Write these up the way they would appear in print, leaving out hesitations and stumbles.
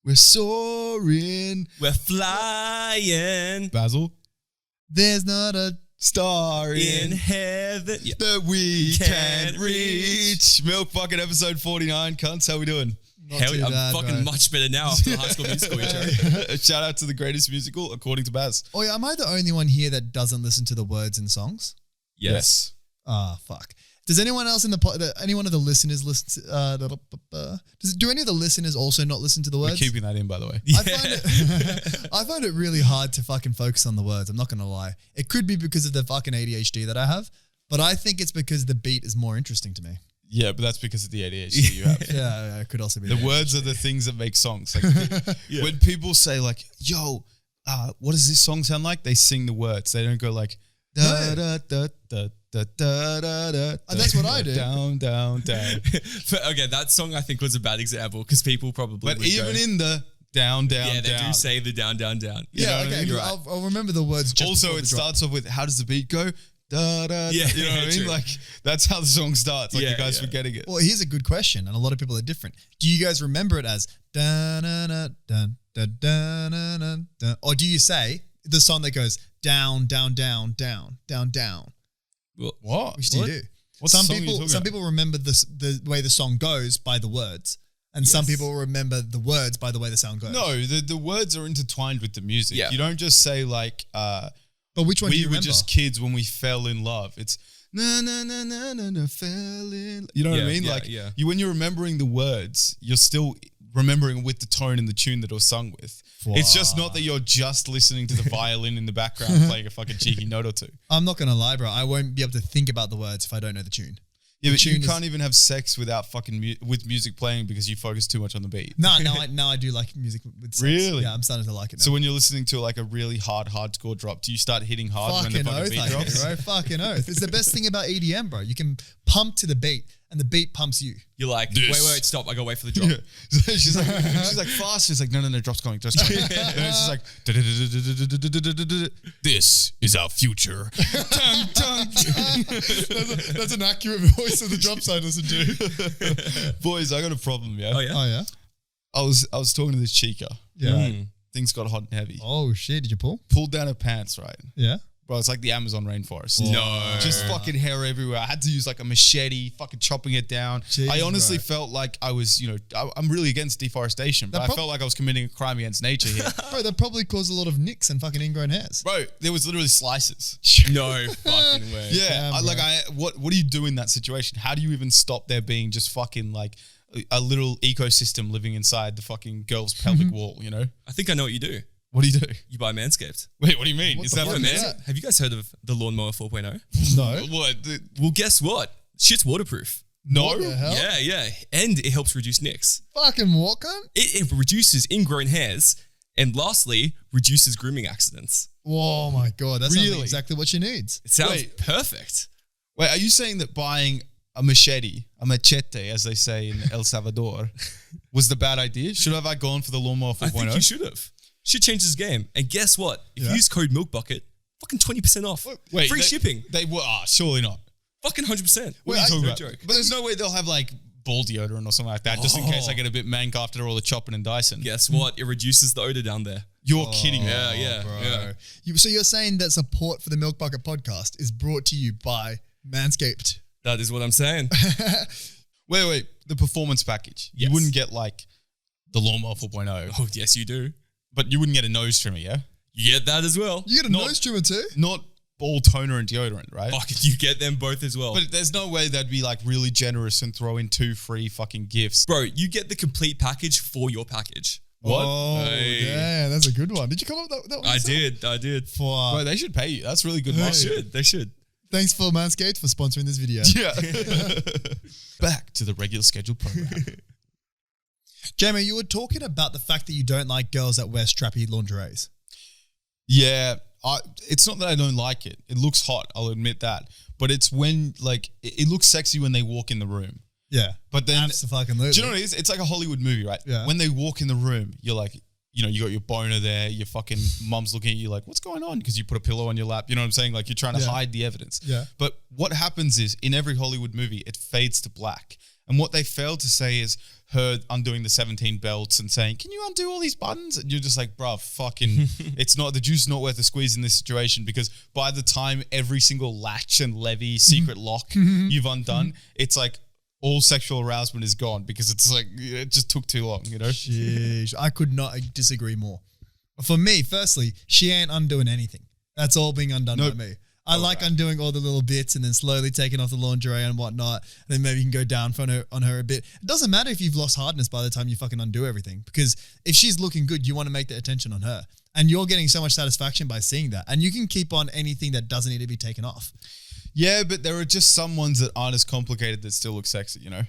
We're soaring. We're flying. Basil. There's not a Star In heaven. Yeah. that we Can't can't reach. Milk Bucket episode 49. Cunts, how we doing? not Hell, too I'm bad, fucking bro. much better now after the High School Musical intro. Shout out to the greatest musical according to Baz. Oh yeah, am I the only one here that doesn't listen to the words in songs? Yes. Ah, fuck. Does anyone else in anyone of the listeners listen to, do any of the listeners also not listen to the We're words? keeping that in, by the way. I find it really hard to fucking focus on the words. I'm not going to lie. It could be because of the fucking ADHD that I have, but I think it's because the beat is more interesting to me. Yeah, but that's because of the ADHD you have. Yeah, it could also be. The words are the things that make songs. Like when people say like, yo, what does this song sound like? They sing the words. They don't go like, da da da da da da da da. That's what I do. Down, down, down. Okay, that song I think was a bad example because people probably But would even go, in the down, down, yeah, they down. do say the down, down, down. You know Yeah, what I okay. mean? You're right. I'll remember the words. Just Also, before it the drop. starts off with how does the beat go? Da, da, Yeah, you know what I mean? true. Like that's how the song starts. Like Yeah, you guys yeah. forgetting it. Well, here's a good question, and a lot of people are different. Do you guys remember it as dun dun dun dun dun dun dun dun, or do you say the song that goes down, down, down, down, down, down? What? Which do you do? What Some song are you people, talking some about? people remember the way the song goes by the words, and some Yes. people remember the words by the way the sound goes. No, the words are intertwined with the music. Yeah. You don't just say like but which one do we you were remember? just kids when we fell in love. It's na na na na na na fell in. You know what I Yeah, mean? yeah, Like yeah. you when you're remembering the words, you're still remembering with the tone and the tune that it was sung with. It's just not that you're just listening to the violin in the background playing a fucking cheeky note or two. I'm not gonna lie, bro. I won't be able to think about the words if I don't know the tune. Yeah, but you tune is- can't even have sex without fucking with music playing because you focus too much on the beat. No, now I do like music with sex. Really? Yeah, I'm starting to like it now. So when you're listening to like a really hardcore drop, do you start hitting hard when the Fucking fucking oath, beat I do, drops? bro. Fucking oath. It's the best thing about EDM, bro. You can pump to the beat, and the beat pumps you. You're like, This. wait, stop. I gotta wait for the drop. Yeah. So she's like fast. She's like, no, drop's coming. And she's like, this is our future. Dun, dun, dun. That's an accurate voice of the drops I listen to. Boys, I got a problem. Yeah. Oh yeah. Oh yeah. I was talking to this chica. Yeah. Right? Things got hot and heavy. Oh shit! Did you pull? Pulled down her pants. Right. Yeah. Bro, it's like the Amazon rainforest. No. Just fucking hair everywhere. I had to use like a machete, fucking chopping it down. Jeez, I honestly bro. felt like I was, I'm really against deforestation, but That I prob- felt like I was committing a crime against nature here. Bro, that probably caused a lot of nicks and fucking ingrown hairs. Bro, there was literally slices. No fucking way. Yeah, Damn, bro. what do you do in that situation? How do you even stop there being just fucking like a little ecosystem living inside the fucking girl's pelvic wall, you know? I think I know what you do. What do you do? You buy Manscaped. Wait, what do you mean? What Is the that fuck what is man? that? Have you guys heard of the Lawnmower 4.0? No. What? Well, guess what? Shit's waterproof. No. What the hell? Yeah, yeah. And it helps reduce nicks. Fucking what, cunt? It reduces ingrown hairs. And lastly, reduces grooming accidents. Oh my god, that's Really? exactly what she needs. It sounds Wait. perfect. Wait, are you saying that buying a machete, as they say in El Salvador, was the bad idea? Should have I gone for the lawnmower 4.0? I think you should have. Should change his game. And guess what? If you Yeah. use code MILKBUCKET, fucking 20% off. Wait, Free shipping. They were surely not. Fucking 100%. What are you talking no about? joke. But there's no way they'll have like ball deodorant or something like that, just in case I get a bit mank after all the chopping and dicing. Guess what? It reduces the odor down there. You're kidding me. Yeah, yeah, Bro. yeah. So you're saying that support for the Milk Bucket podcast is brought to you by Manscaped? That is what I'm saying. Wait. The performance package. Yes. You wouldn't get like the lawnmower 4.0, Oh, yes, you do. but you wouldn't get a nose trimmer, yeah? You get that as well. You get a nose trimmer too? Not ball toner and deodorant, right? Fuck, you get them both as well. But there's no way they'd be like really generous and throw in 2 free fucking gifts. Bro, you get the complete package for your package. What? Oh, Hey. yeah, that's a good one. Did you come up with that one? I yourself? did. For, Bro, they should pay you. That's really good Hey. marketing. They should. thanks for Manscaped for sponsoring this video. Yeah. Back to the regular scheduled program. Jamie, you were talking about the fact that you don't like girls that wear strappy lingeries. Yeah, it's not that I don't like it. It looks hot, I'll admit that. But it's when, like, it looks sexy when they walk in the room. Yeah. But then, Absolutely. do you know what it is? It's like a Hollywood movie, right? Yeah. When they walk in the room, you're like, you got your boner there, your fucking mum's looking at you like, what's going on? Because you put a pillow on your lap. You know what I'm saying? Like, you're trying to Yeah. hide the evidence. Yeah. But what happens is, in every Hollywood movie, it fades to black. And what they failed to say is her undoing the 17 belts and saying, can you undo all these buttons? And you're just like, bruv, fucking, the juice is not worth the squeeze in this situation, because by the time every single latch and levy secret lock you've undone, it's like all sexual arousement is gone, because it's like, it just took too long, you know? Sheesh. I could not disagree more. For me, firstly, she ain't undoing anything. That's all being undone by me. I like undoing all the little bits and then slowly taking off the lingerie and whatnot. And then maybe you can go down on her a bit. It doesn't matter if you've lost hardness by the time you fucking undo everything, because if she's looking good, you want to make the attention on her. And you're getting so much satisfaction by seeing that. And you can keep on anything that doesn't need to be taken off. Yeah, but there are just some ones that aren't as complicated that still look sexy, you know?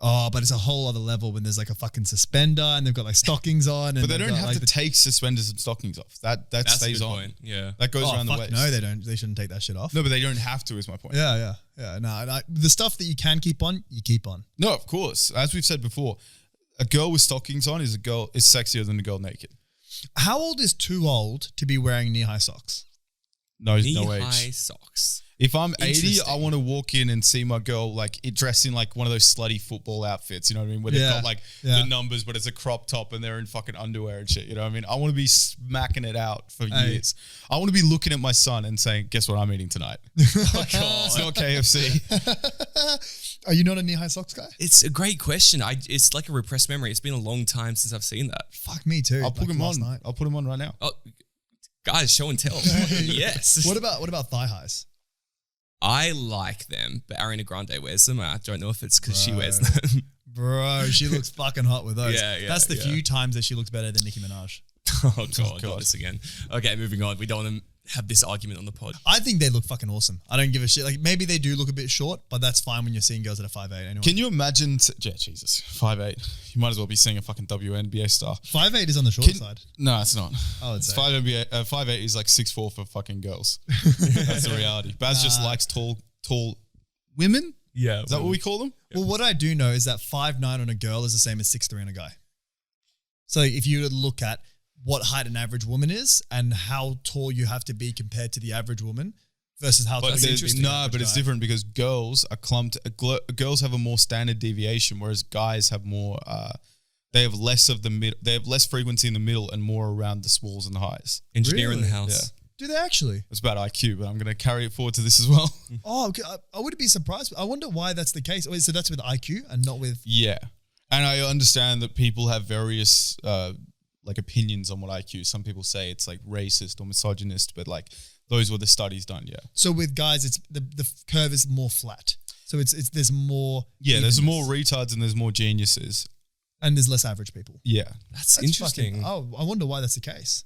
Oh, but it's a whole other level when there's like a fucking suspender and they've got like stockings on. And but they don't have to take suspenders and stockings off. That stays on. Point. Yeah, that goes around the waist. No, they don't. They shouldn't take that shit off. No, but they don't have to. Is my point. Yeah. No, the stuff that you can keep on, you keep on. No, of course. As we've said before, a girl with stockings on is sexier than a girl naked. How old is too old to be wearing knee-high socks? No age. Knee-high socks. If I'm 80, I want to walk in and see my girl like dressed in like one of those slutty football outfits, you know what I mean? Where they've got like the numbers, but it's a crop top and they're in fucking underwear and shit, you know what I mean? I want to be smacking it out for years. I want to be looking at my son and saying, guess what I'm eating tonight? Oh, God. It's not KFC. Are you not a knee-high socks guy? It's a great question. It's like a repressed memory. It's been a long time since I've seen that. Fuck me too. I'll put him on. I'll put him on right now. Oh, guys, show and tell. Yes. What about thigh highs? I like them, but Ariana Grande wears them. I don't know if it's because she wears them. Bro, she looks fucking hot with those. Yeah. That's the few times that she looks better than Nicki Minaj. Oh, God, not this again. Okay, moving on. We don't want to have this argument on the pod. I think they look fucking awesome. I don't give a shit. Like, maybe they do look a bit short, but that's fine when you're seeing girls that are 5'8". Anyway. Can you imagine? Jesus, 5'8". You might as well be seeing a fucking WNBA star. 5'8" is on the short side. No, it's not. Oh, it's 5'8" is like 6'4" for fucking girls. That's the reality. Baz just likes tall women. Yeah. Is that what we call them? Well, what I do know is that 5'9" on a girl is the same as 6'3" on a guy. So if you look at what height an average woman is and how tall you have to be compared to the average woman versus how tall you have to be. No, but it's different because girls are clumped. Girls have a more standard deviation, whereas guys have more. They have less of the middle. They have less frequency in the middle and more around the smalls and the highs. Engineer in the house. Yeah. Do they actually? It's about IQ, but I'm going to carry it forward to this as well. Oh, okay. I wouldn't be surprised. I wonder why that's the case. So that's with IQ and not with... Yeah. And I understand that people have various like opinions on what IQ. Some people say it's like racist or misogynist, but like those were the studies done, yeah. So with guys, it's the curve is more flat. So it's there's more... Yeah, there's more retards and there's more geniuses. And there's less average people. Yeah. That's interesting. I wonder why that's the case.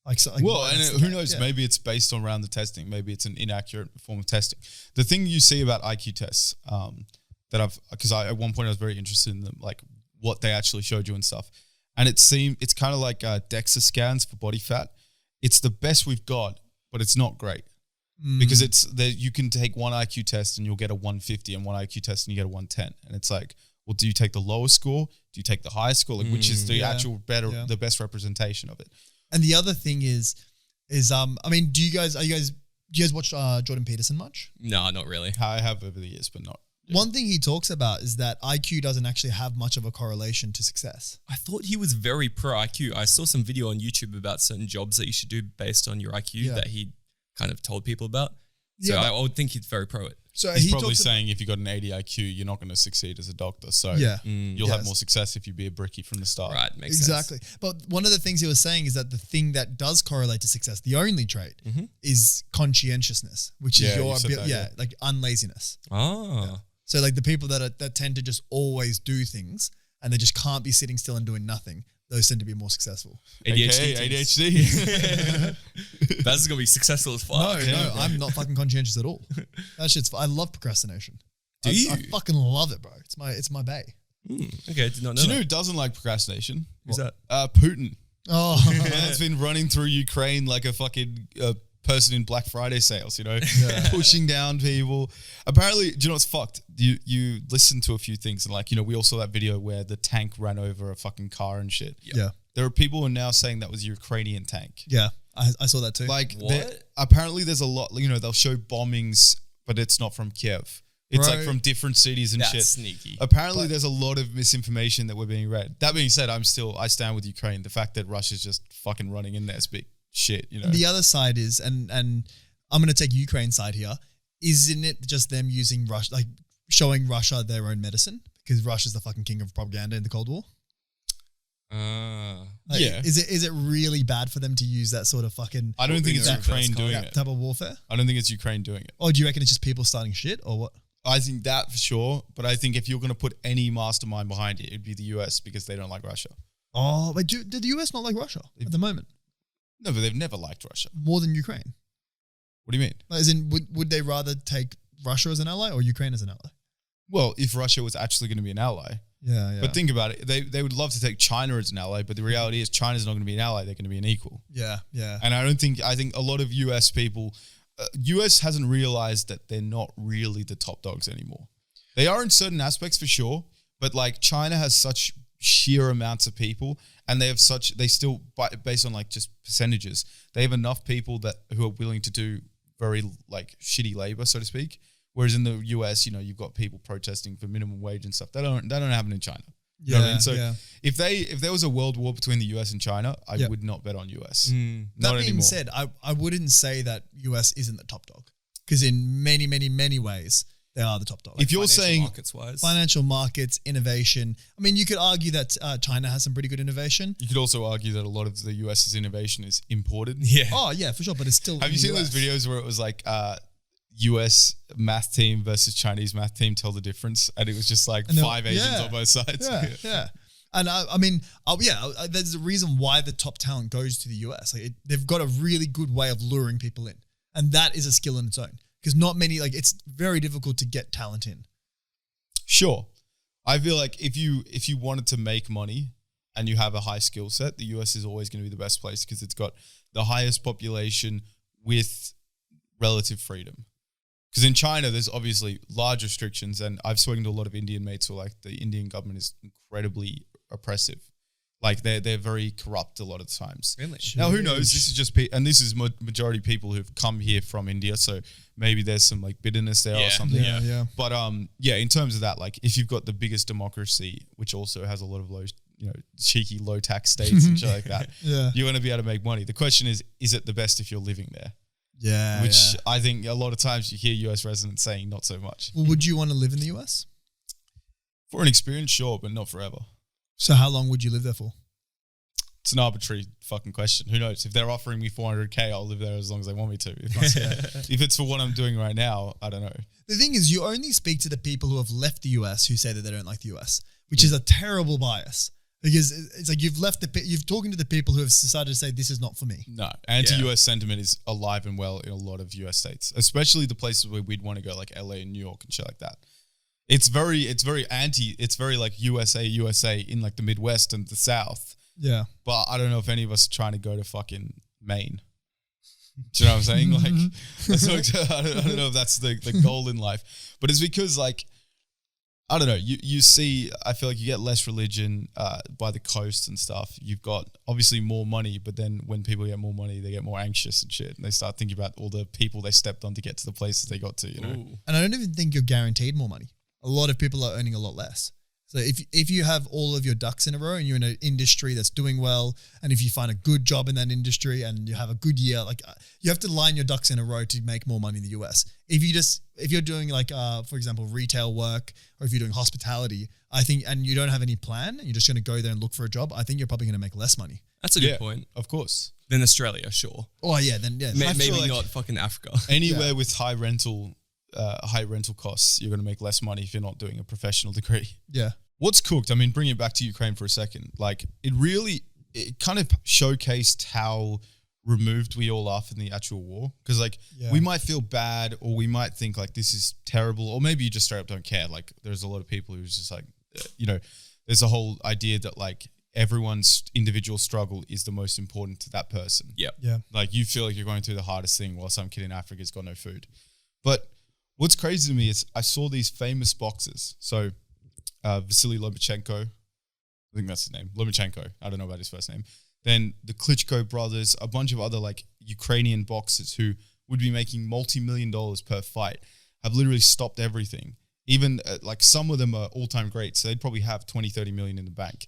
Who knows? Yeah. Maybe it's based on around the testing. Maybe it's an inaccurate form of testing. The thing you see about IQ tests because at one point I was very interested in them, like what they actually showed you and stuff. And it's kind of like DEXA scans for body fat. It's the best we've got, but it's not great because you can take one IQ test and you'll get a 150 and one IQ test and you get a 110. And it's like, well, do you take the lowest score? Do you take the highest score? Like, which is the actual the best representation of it? And the other thing is I mean, do you guys watch Jordan Peterson much? No, not really. I have over the years, but not. Yeah. One thing he talks about is that IQ doesn't actually have much of a correlation to success. I thought he was very pro IQ. I saw some video on YouTube about certain jobs that you should do based on your IQ that he kind of told people about. So I would think he's very pro it. So he's probably saying if you got an 80 IQ, you're not going to succeed as a doctor. So you'll have more success if you be a brickie from the start. Right, makes sense. Exactly. But one of the things he was saying is that the thing that does correlate to success, the only trait, is conscientiousness, which is your ability, like unlaziness. Oh. Yeah. So like the people that tend to just always do things and they just can't be sitting still and doing nothing, those tend to be more successful. ADHD. That's going to be successful as fuck. No, I'm not fucking conscientious at all. That shit's. I love procrastination. Do you? I fucking love it, bro. It's my bae. Okay, I did not know. Do you know who doesn't like procrastination? Who's that? Putin. Oh, Man's been running through Ukraine like a fucking person in Black Friday sales, you know, pushing down people. Apparently, do you know what's fucked? You listen to a few things and like, you know, we all saw that video where the tank ran over a fucking car and shit. Yeah. There are people who are now saying that was a Ukrainian tank. Yeah, I saw that too. Like, apparently there's a lot, you know, they'll show bombings, but it's not from Kiev. It's Bro, like from different cities and That's shit. sneaky. Apparently, there's a lot of misinformation that we're being read. That being said, I stand with Ukraine. The fact that Russia's just fucking running in there is big shit, you know. The other side is, and I'm going to take Ukraine's side here. Isn't it just them using Russia, like showing Russia their own medicine? Because Russia's the fucking king of propaganda in the Cold War. Like, yeah. Is it really bad for them to use that sort of fucking? I don't think it's that- Ukraine doing that it. type of warfare. I don't think it's Ukraine doing it. Or do you reckon it's just people starting shit, or what? I think that for sure. But I think if you're going to put any mastermind behind it, it'd be the US because they don't like Russia. Oh, but did the US not like Russia at the moment No, but they've never liked Russia. more than Ukraine? What do you mean? Like, as in, would they rather take Russia as an ally or Ukraine as an ally? Well, if Russia was actually going to be an ally. Yeah. But think about it. They would love to take China as an ally, but the reality is China's not going to be an ally. They're going to be an equal. Yeah. And I think a lot of US people, US hasn't realized that they're not really the top dogs anymore. They are in certain aspects for sure, but like China has such sheer amounts of people and they still, based on like just percentages, they have enough people who are willing to do very like shitty labor, so to speak. Whereas in the US, you know, you've got people protesting for minimum wage and stuff. That don't happen in China. You know what I mean? So if there was a world war between the US and China, I would not bet on US. Not That being anymore. said, I wouldn't say that US isn't the top dog because in many, many, many ways, they are the top dog. If you're saying markets-wise. Financial markets, innovation. I mean, you could argue that China has some pretty good innovation. you could also argue that a lot of the US's innovation is imported. Yeah. Oh, yeah, for sure. But it's still. Have you seen those videos where it was like US math team versus Chinese math team tell the difference? And it was just like And 5 Asians on both sides. Yeah. And I mean, there's a reason why the top talent goes to the US. Like they've got a really good way of luring people in. And that is a skill in its own. Because not many, like it's very difficult to get talent in. Sure. I feel like if you wanted to make money and you have a high skill set, the US is always going to be the best place because it's got the highest population with relative freedom. Because in China, there's obviously large restrictions, and I've spoken to a lot of Indian mates who are like the Indian government is incredibly oppressive. Like they're very corrupt a lot of the times. Really? Now, who knows? This is just and this is majority people who've come here from India, so maybe there's some like bitterness there or something. Yeah. But in terms of that, like if you've got the biggest democracy, which also has a lot of cheeky low tax states and shit like that, Yeah. you're going to be able to make money. The question is it the best if you're living there? Yeah. Which I think a lot of times you hear US residents saying not so much. Well, would you want to live in the US? For an experience, sure, but not forever. So how long would you live there for? It's an arbitrary fucking question. Who knows? If they're offering me $400K, I'll live there as long as they want me to. If it's for what I'm doing right now, I don't know. The thing is, you only speak to the people who have left the US who say that they don't like the US, which is a terrible bias. Because it's like you've talking to the people who have decided to say this is not for me. No, anti-US sentiment is alive and well in a lot of US states, especially the places where we'd want to go, like LA and New York and shit like that. It's very like USA in like the Midwest and the South. Yeah. But I don't know if any of us are trying to go to fucking Maine. Do you know what I'm saying? Like, I don't know if that's the goal in life, but it's because like, I don't know. You see, I feel like you get less religion by the coast and stuff. You've got obviously more money, but then when people get more money, they get more anxious and shit, and they start thinking about all the people they stepped on to get to the places they got to. You know. Ooh. And I don't even think you're guaranteed more money. A lot of people are earning a lot less. So if you have all of your ducks in a row and you're in an industry that's doing well, and if you find a good job in that industry and you have a good year, like you have to line your ducks in a row to make more money in the US. If you're doing like, for example, retail work, or if you're doing hospitality, I think, and you don't have any plan, and you're just going to go there and look for a job, I think you're probably going to make less money. That's a good point. Of course. Than Australia, sure. Oh yeah, then yeah. Maybe like not fucking Africa. Anywhere with high rental costs, you're going to make less money if you're not doing a professional degree. Yeah. What's cooked? I mean, bring it back to Ukraine for a second. Like, it kind of showcased how removed we all are from the actual war. Because, like, we might feel bad, or we might think, like, this is terrible, or maybe you just straight up don't care. Like, there's a lot of people who's just like, there's a whole idea that, like, everyone's individual struggle is the most important to that person. Yep. Yeah. Like, you feel like you're going through the hardest thing while some kid in Africa's got no food. But what's crazy to me is I saw these famous boxers. So, Vasily Lomachenko, I think that's his name, Lomachenko. I don't know about his first name. Then the Klitschko brothers, a bunch of other like Ukrainian boxers who would be making multi-million dollars per fight. have literally stopped everything. Even like some of them are all-time greats. So they'd probably have 20, 30 million in the bank.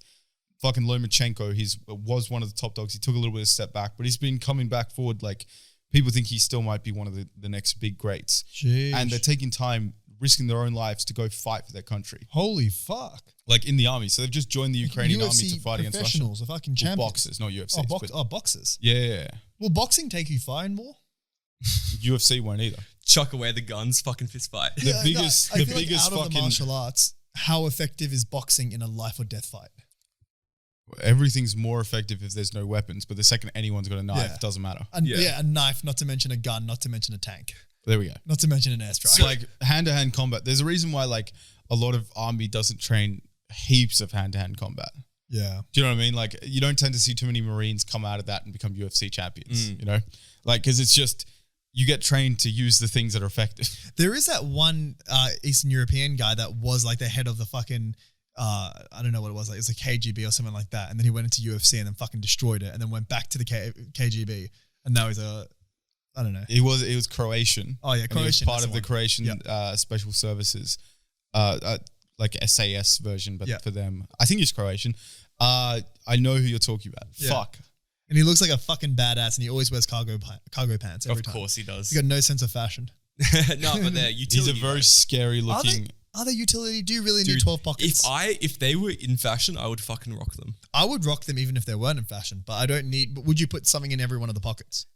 Fucking Lomachenko, was one of the top dogs. He took a little bit of a step back, but he's been coming back forward. Like people think he still might be one of the next big greats. Jeez. And they're taking time, risking their own lives to go fight for their country. Holy fuck. Like in the army. So they've just joined the Ukrainian army to fight against Russia. Professionals, fucking champions. Boxers, not UFC. Boxers. Yeah. Will boxing take you fighting more? UFC won't either. Chuck away the guns, fucking fist fight. I feel biggest like out of fucking the martial arts, how effective is boxing in a life or death fight? Everything's more effective if there's no weapons, but the second anyone's got a knife, it doesn't matter. A knife, not to mention a gun, not to mention a tank. There we go. Not to mention an airstrike. So like hand-to-hand combat. There's a reason why like a lot of army doesn't train heaps of hand-to-hand combat. Yeah. Do you know what I mean? Like you don't tend to see too many Marines come out of that and become UFC champions, you know? Like, cause it's just, you get trained to use the things that are effective. There is that one Eastern European guy that was like the head of the fucking, I don't know what it was. Like it's like KGB or something like that. And then he went into UFC and then fucking destroyed it and then went back to the KGB. And now he's I don't know. It was Croatian. Oh yeah, Croatian. He was part of the Croatian special services, like SAS version, but for them. I think he's Croatian. I know who you're talking about. Yeah. Fuck. And he looks like a fucking badass and he always wears cargo pants every time. Of course he does. He's got no sense of fashion. No, but they're utility. He's a very scary looking. Are they utility? Do you really need 12 pockets? If they were in fashion, I would fucking rock them. I would rock them even if they weren't in fashion, but I don't need, but would you put something in every one of the pockets?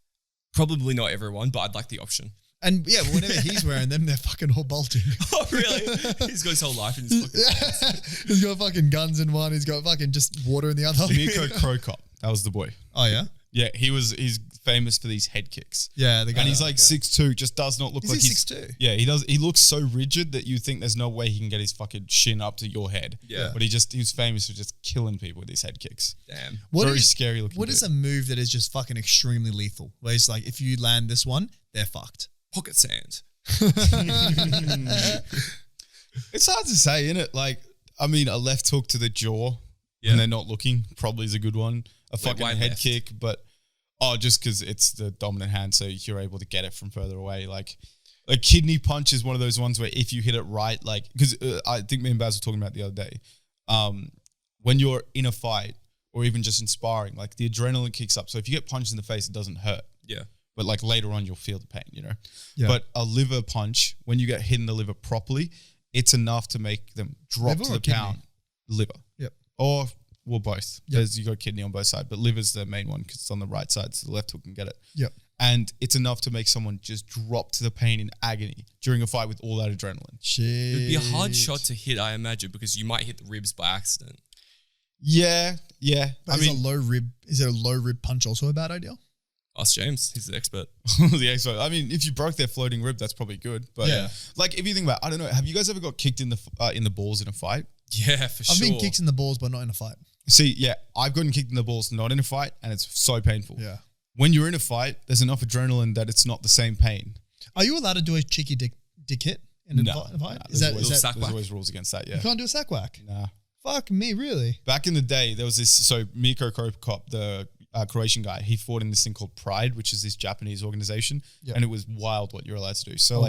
Probably not everyone, but I'd like the option. And yeah, but whenever he's wearing them, they're fucking all bulging. Oh, really? He's got his whole life in his pockets. He's got fucking guns in one. He's got fucking just water in the other. Miko Krokop. That was the boy. Oh, yeah? Yeah, he's famous for these head kicks. Yeah, the guy. And he's like 6'2", just does not look like he's 6'2". Yeah, he does. He looks so rigid that you think there's no way he can get his fucking shin up to your head. Yeah. But he's famous for just killing people with his head kicks. Damn. Very scary looking. What is a move that is just fucking extremely lethal? Where it's like, if you land this one, they're fucked. Pocket sand. It's hard to say, isn't it? Like, I mean, a left hook to the jaw when they're not looking probably is a good one. A fucking head kick, but just because it's the dominant hand, so you're able to get it from further away. Like a kidney punch is one of those ones where if you hit it right, like because I think me and Baz were talking about the other day, when you're in a fight or even just in sparring, like the adrenaline kicks up. So if you get punched in the face, it doesn't hurt. Yeah. But like later on, you'll feel the pain, you know? Yeah. But a liver punch, when you get hit in the liver properly, it's enough to make them drop Liver to or the kidney? pound. Liver. Yep. Or, well, both. Yep. There's, you got kidney on both sides, but liver's the main one because it's on the right side, so the left hook can get it. Yep. And it's enough to make someone just drop to the pain in agony during a fight with all that adrenaline. Shit. It would be a hard shot to hit, I imagine, because you might hit the ribs by accident. Yeah. But is a low rib punch also a bad idea? Ask James. He's the expert. The expert. I mean, if you broke their floating rib, that's probably good. But like, if you think about, I don't know, have you guys ever got kicked in the balls in a fight? Yeah, for sure. I've been kicked in the balls, but not in a fight. See, yeah, I've gotten kicked in the balls, not in a fight, and it's so painful. Yeah. When you're in a fight, there's enough adrenaline that it's not the same pain. Are you allowed to do a cheeky dick hit in a fight? There's always rules against that, yeah. You can't do a sack whack? Nah. Fuck me, really? Back in the day, there was this, so Miko Krokop, the Croatian guy, he fought in this thing called Pride, which is this Japanese organization, and it was wild what you're allowed to do. So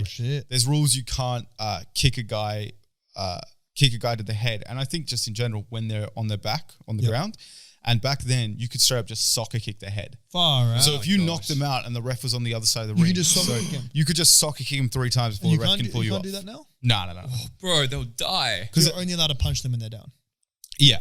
there's rules you can't kick a guy to the head, and I think just in general when they're on their back on the ground. And back then, you could straight up just soccer kick their head. Far out. So if you knocked them out and the ref was on the other side of the ring, you could just soccer kick them 3 times before the ref can pull you off. You can't do that now? No. Oh, bro, they'll die. Because you're only allowed to punch them when they're down. Yeah.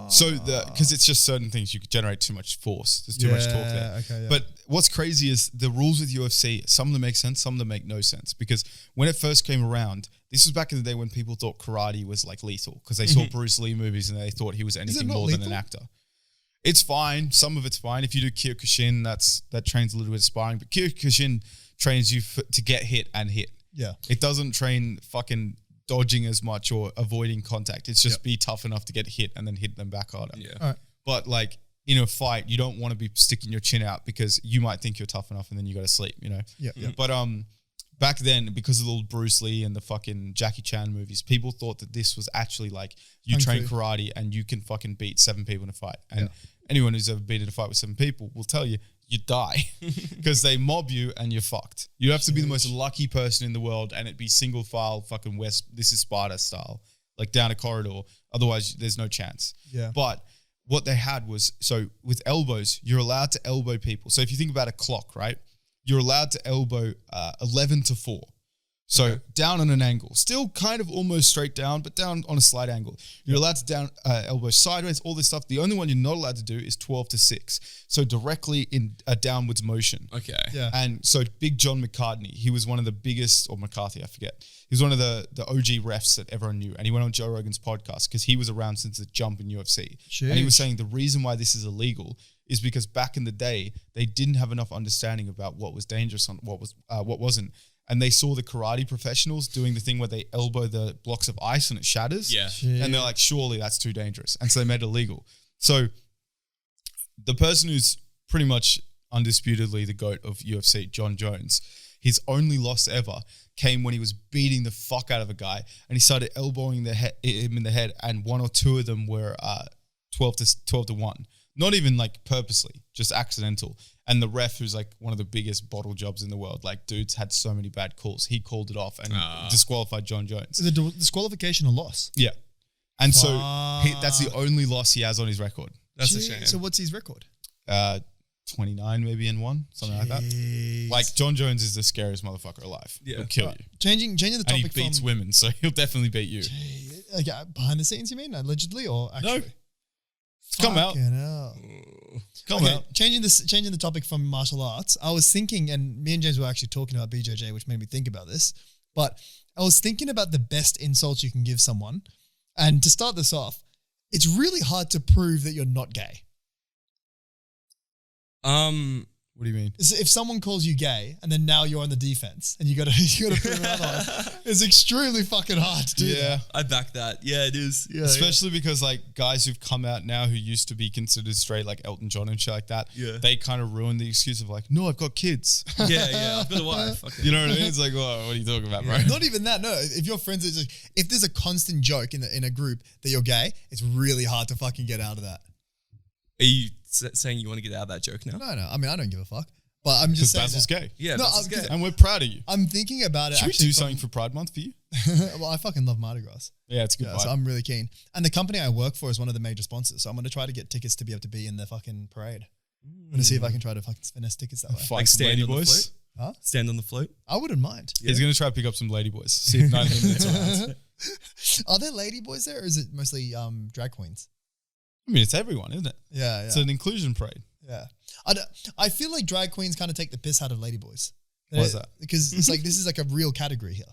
So because it's just certain things you could generate too much force. There's too much torque there. Okay, yeah. But what's crazy is the rules with UFC, some of them make sense, some of them make no sense. Because when it first came around, this was back in the day when people thought karate was like lethal because they saw Bruce Lee movies and they thought he was anything more than an actor. It's fine. Some of it's fine. If you do Kyokushin, that trains a little bit of sparring. But Kyokushin trains you to get hit and hit. Yeah. It doesn't train fucking dodging as much or avoiding contact. It's just be tough enough to get hit and then hit them back harder. Yeah. All right. But like in a fight, you don't want to be sticking your chin out because you might think you're tough enough and then you go to sleep, you know? Yeah. But back then, because of the little Bruce Lee and the fucking Jackie Chan movies, people thought that this was actually like you train karate and you can fucking beat 7 people in a fight. And anyone who's ever been in a fight with 7 people will tell you, you die because they mob you and you're fucked. You have to be the most lucky person in the world and it be single file fucking this is Sparta style, like down a corridor. Otherwise, there's no chance. Yeah. But what they had was, so with elbows, you're allowed to elbow people. So if you think about a clock, right? You're allowed to elbow 11 to 4. So down on an angle, still kind of almost straight down, but down on a slight angle. You're allowed to elbow sideways, all this stuff. The only one you're not allowed to do is 12 to 6. So directly in a downwards motion. Okay. Yeah. And so Big John McCartney, he was one of the biggest, or McCarthy, I forget. He was one of the OG refs that everyone knew. And he went on Joe Rogan's podcast because he was around since the jump in UFC. Sheesh. And he was saying the reason why this is illegal is because back in the day, they didn't have enough understanding about what was dangerous and what wasn't. And they saw the karate professionals doing the thing where they elbow the blocks of ice and it shatters. Yeah. Shit. And they're like, surely that's too dangerous. And so they made it illegal. So the person who's pretty much undisputedly the GOAT of UFC, John Jones, his only loss ever came when he was beating the fuck out of a guy and he started elbowing him in the head, and one or two of them were 12 to 1. Not even like purposely, just accidental. And the ref, who's like one of the biggest bottle jobs in the world, like dudes had so many bad calls. He called it off and disqualified John Jones. Is a disqualification a loss? Yeah. And so that's the only loss he has on his record. That's a shame. So what's his record? 29 maybe in 1, something like that. Like John Jones is the scariest motherfucker alive. Yeah. He'll kill you. Changing the topic. And he beats women, so he'll definitely beat you. Okay, behind the scenes, you mean? Allegedly or actually? No. Come out. Come out. Changing the topic from martial arts, I was thinking, and me and James were actually talking about BJJ, which made me think about this, but I was thinking about the best insults you can give someone. And to start this off, it's really hard to prove that you're not gay. What do you mean? If someone calls you gay and then now you're on the defense and you gotta prove otherwise, it's extremely fucking hard to do that. I back that. Yeah, it is. Yeah, especially because like guys who've come out now who used to be considered straight, like Elton John and shit like that, they kind of ruin the excuse of like, no, I've got kids. Yeah, I've got a wife. Okay. You know what I mean? It's like, oh, what are you talking about, bro? Not even that. No, if your friends are just, if there's a constant joke in a group that you're gay, it's really hard to fucking get out of that. Are you saying you want to get out of that joke now? No. I mean, I don't give a fuck. But I'm just saying Basil's gay. Yeah, no, Basil's gay. And we're proud of you. I'm thinking about it. Should we do something for Pride Month for you? Well, I fucking love Mardi Gras. Yeah, it's a good vibe. So I'm really keen. And the company I work for is one of the major sponsors. So I'm going to try to get tickets to be able to be in the fucking parade. I'm going to see if I can try to fucking finesse tickets that way. Like stand on the float? Huh? Stand on the float? I wouldn't mind. Yeah. He's going to try to pick up some ladyboys. See if none of them gets around. Are there ladyboys there or is it mostly drag queens? I mean, it's everyone, isn't it? Yeah. It's an inclusion parade. Yeah. I feel like drag queens kind of take the piss out of ladyboys. Why is that? Because it's like, this is like a real category here.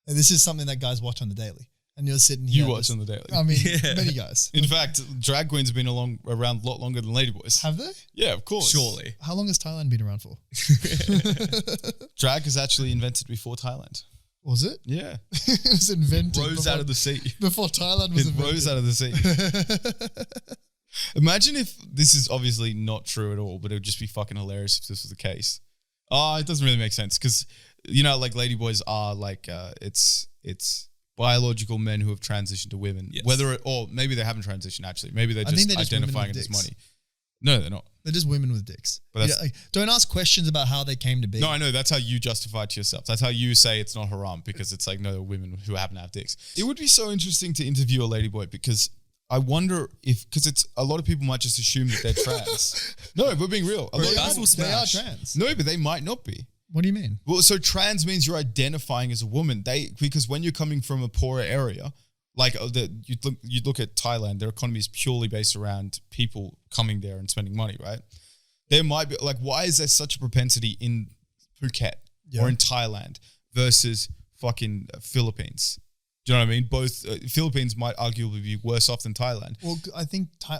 And this is something that guys watch on the daily. And you're sitting here. You watch on the daily. I mean, many guys. In fact, drag queens have been around a lot longer than ladyboys. Have they? Yeah, of course. Surely. How long has Thailand been around for? Drag was actually invented before Thailand. Was it? Yeah. It was invented. Rose out of the sea. Before Thailand was invented. Rose out of the sea. Imagine if this is obviously not true at all, but it would just be fucking hilarious if this was the case. Oh, it doesn't really make sense because, you know, like ladyboys are like, it's biological men who have transitioned to women. Yes. Or maybe they haven't transitioned actually. Maybe they're just identifying it as money. No, they're not. They're just women with dicks. But don't ask questions about how they came to be. No, I know. That's how you justify it to yourself. That's how you say it's not haram because it's like, no, they're women who happen to have dicks. It would be so interesting to interview a ladyboy because I wonder because it's a lot of people might just assume that they're trans. No, we're being real. A lot of guys people will smash. They are trans. No, but they might not be. What do you mean? Well, so trans means you're identifying as a woman. Because when you're coming from a poorer area, like you look at Thailand, their economy is purely based around people coming there and spending money, right? There might be like, why is there such a propensity in Phuket or in Thailand versus fucking Philippines? Do you know what I mean? Both Philippines might arguably be worse off than Thailand. Well, I think go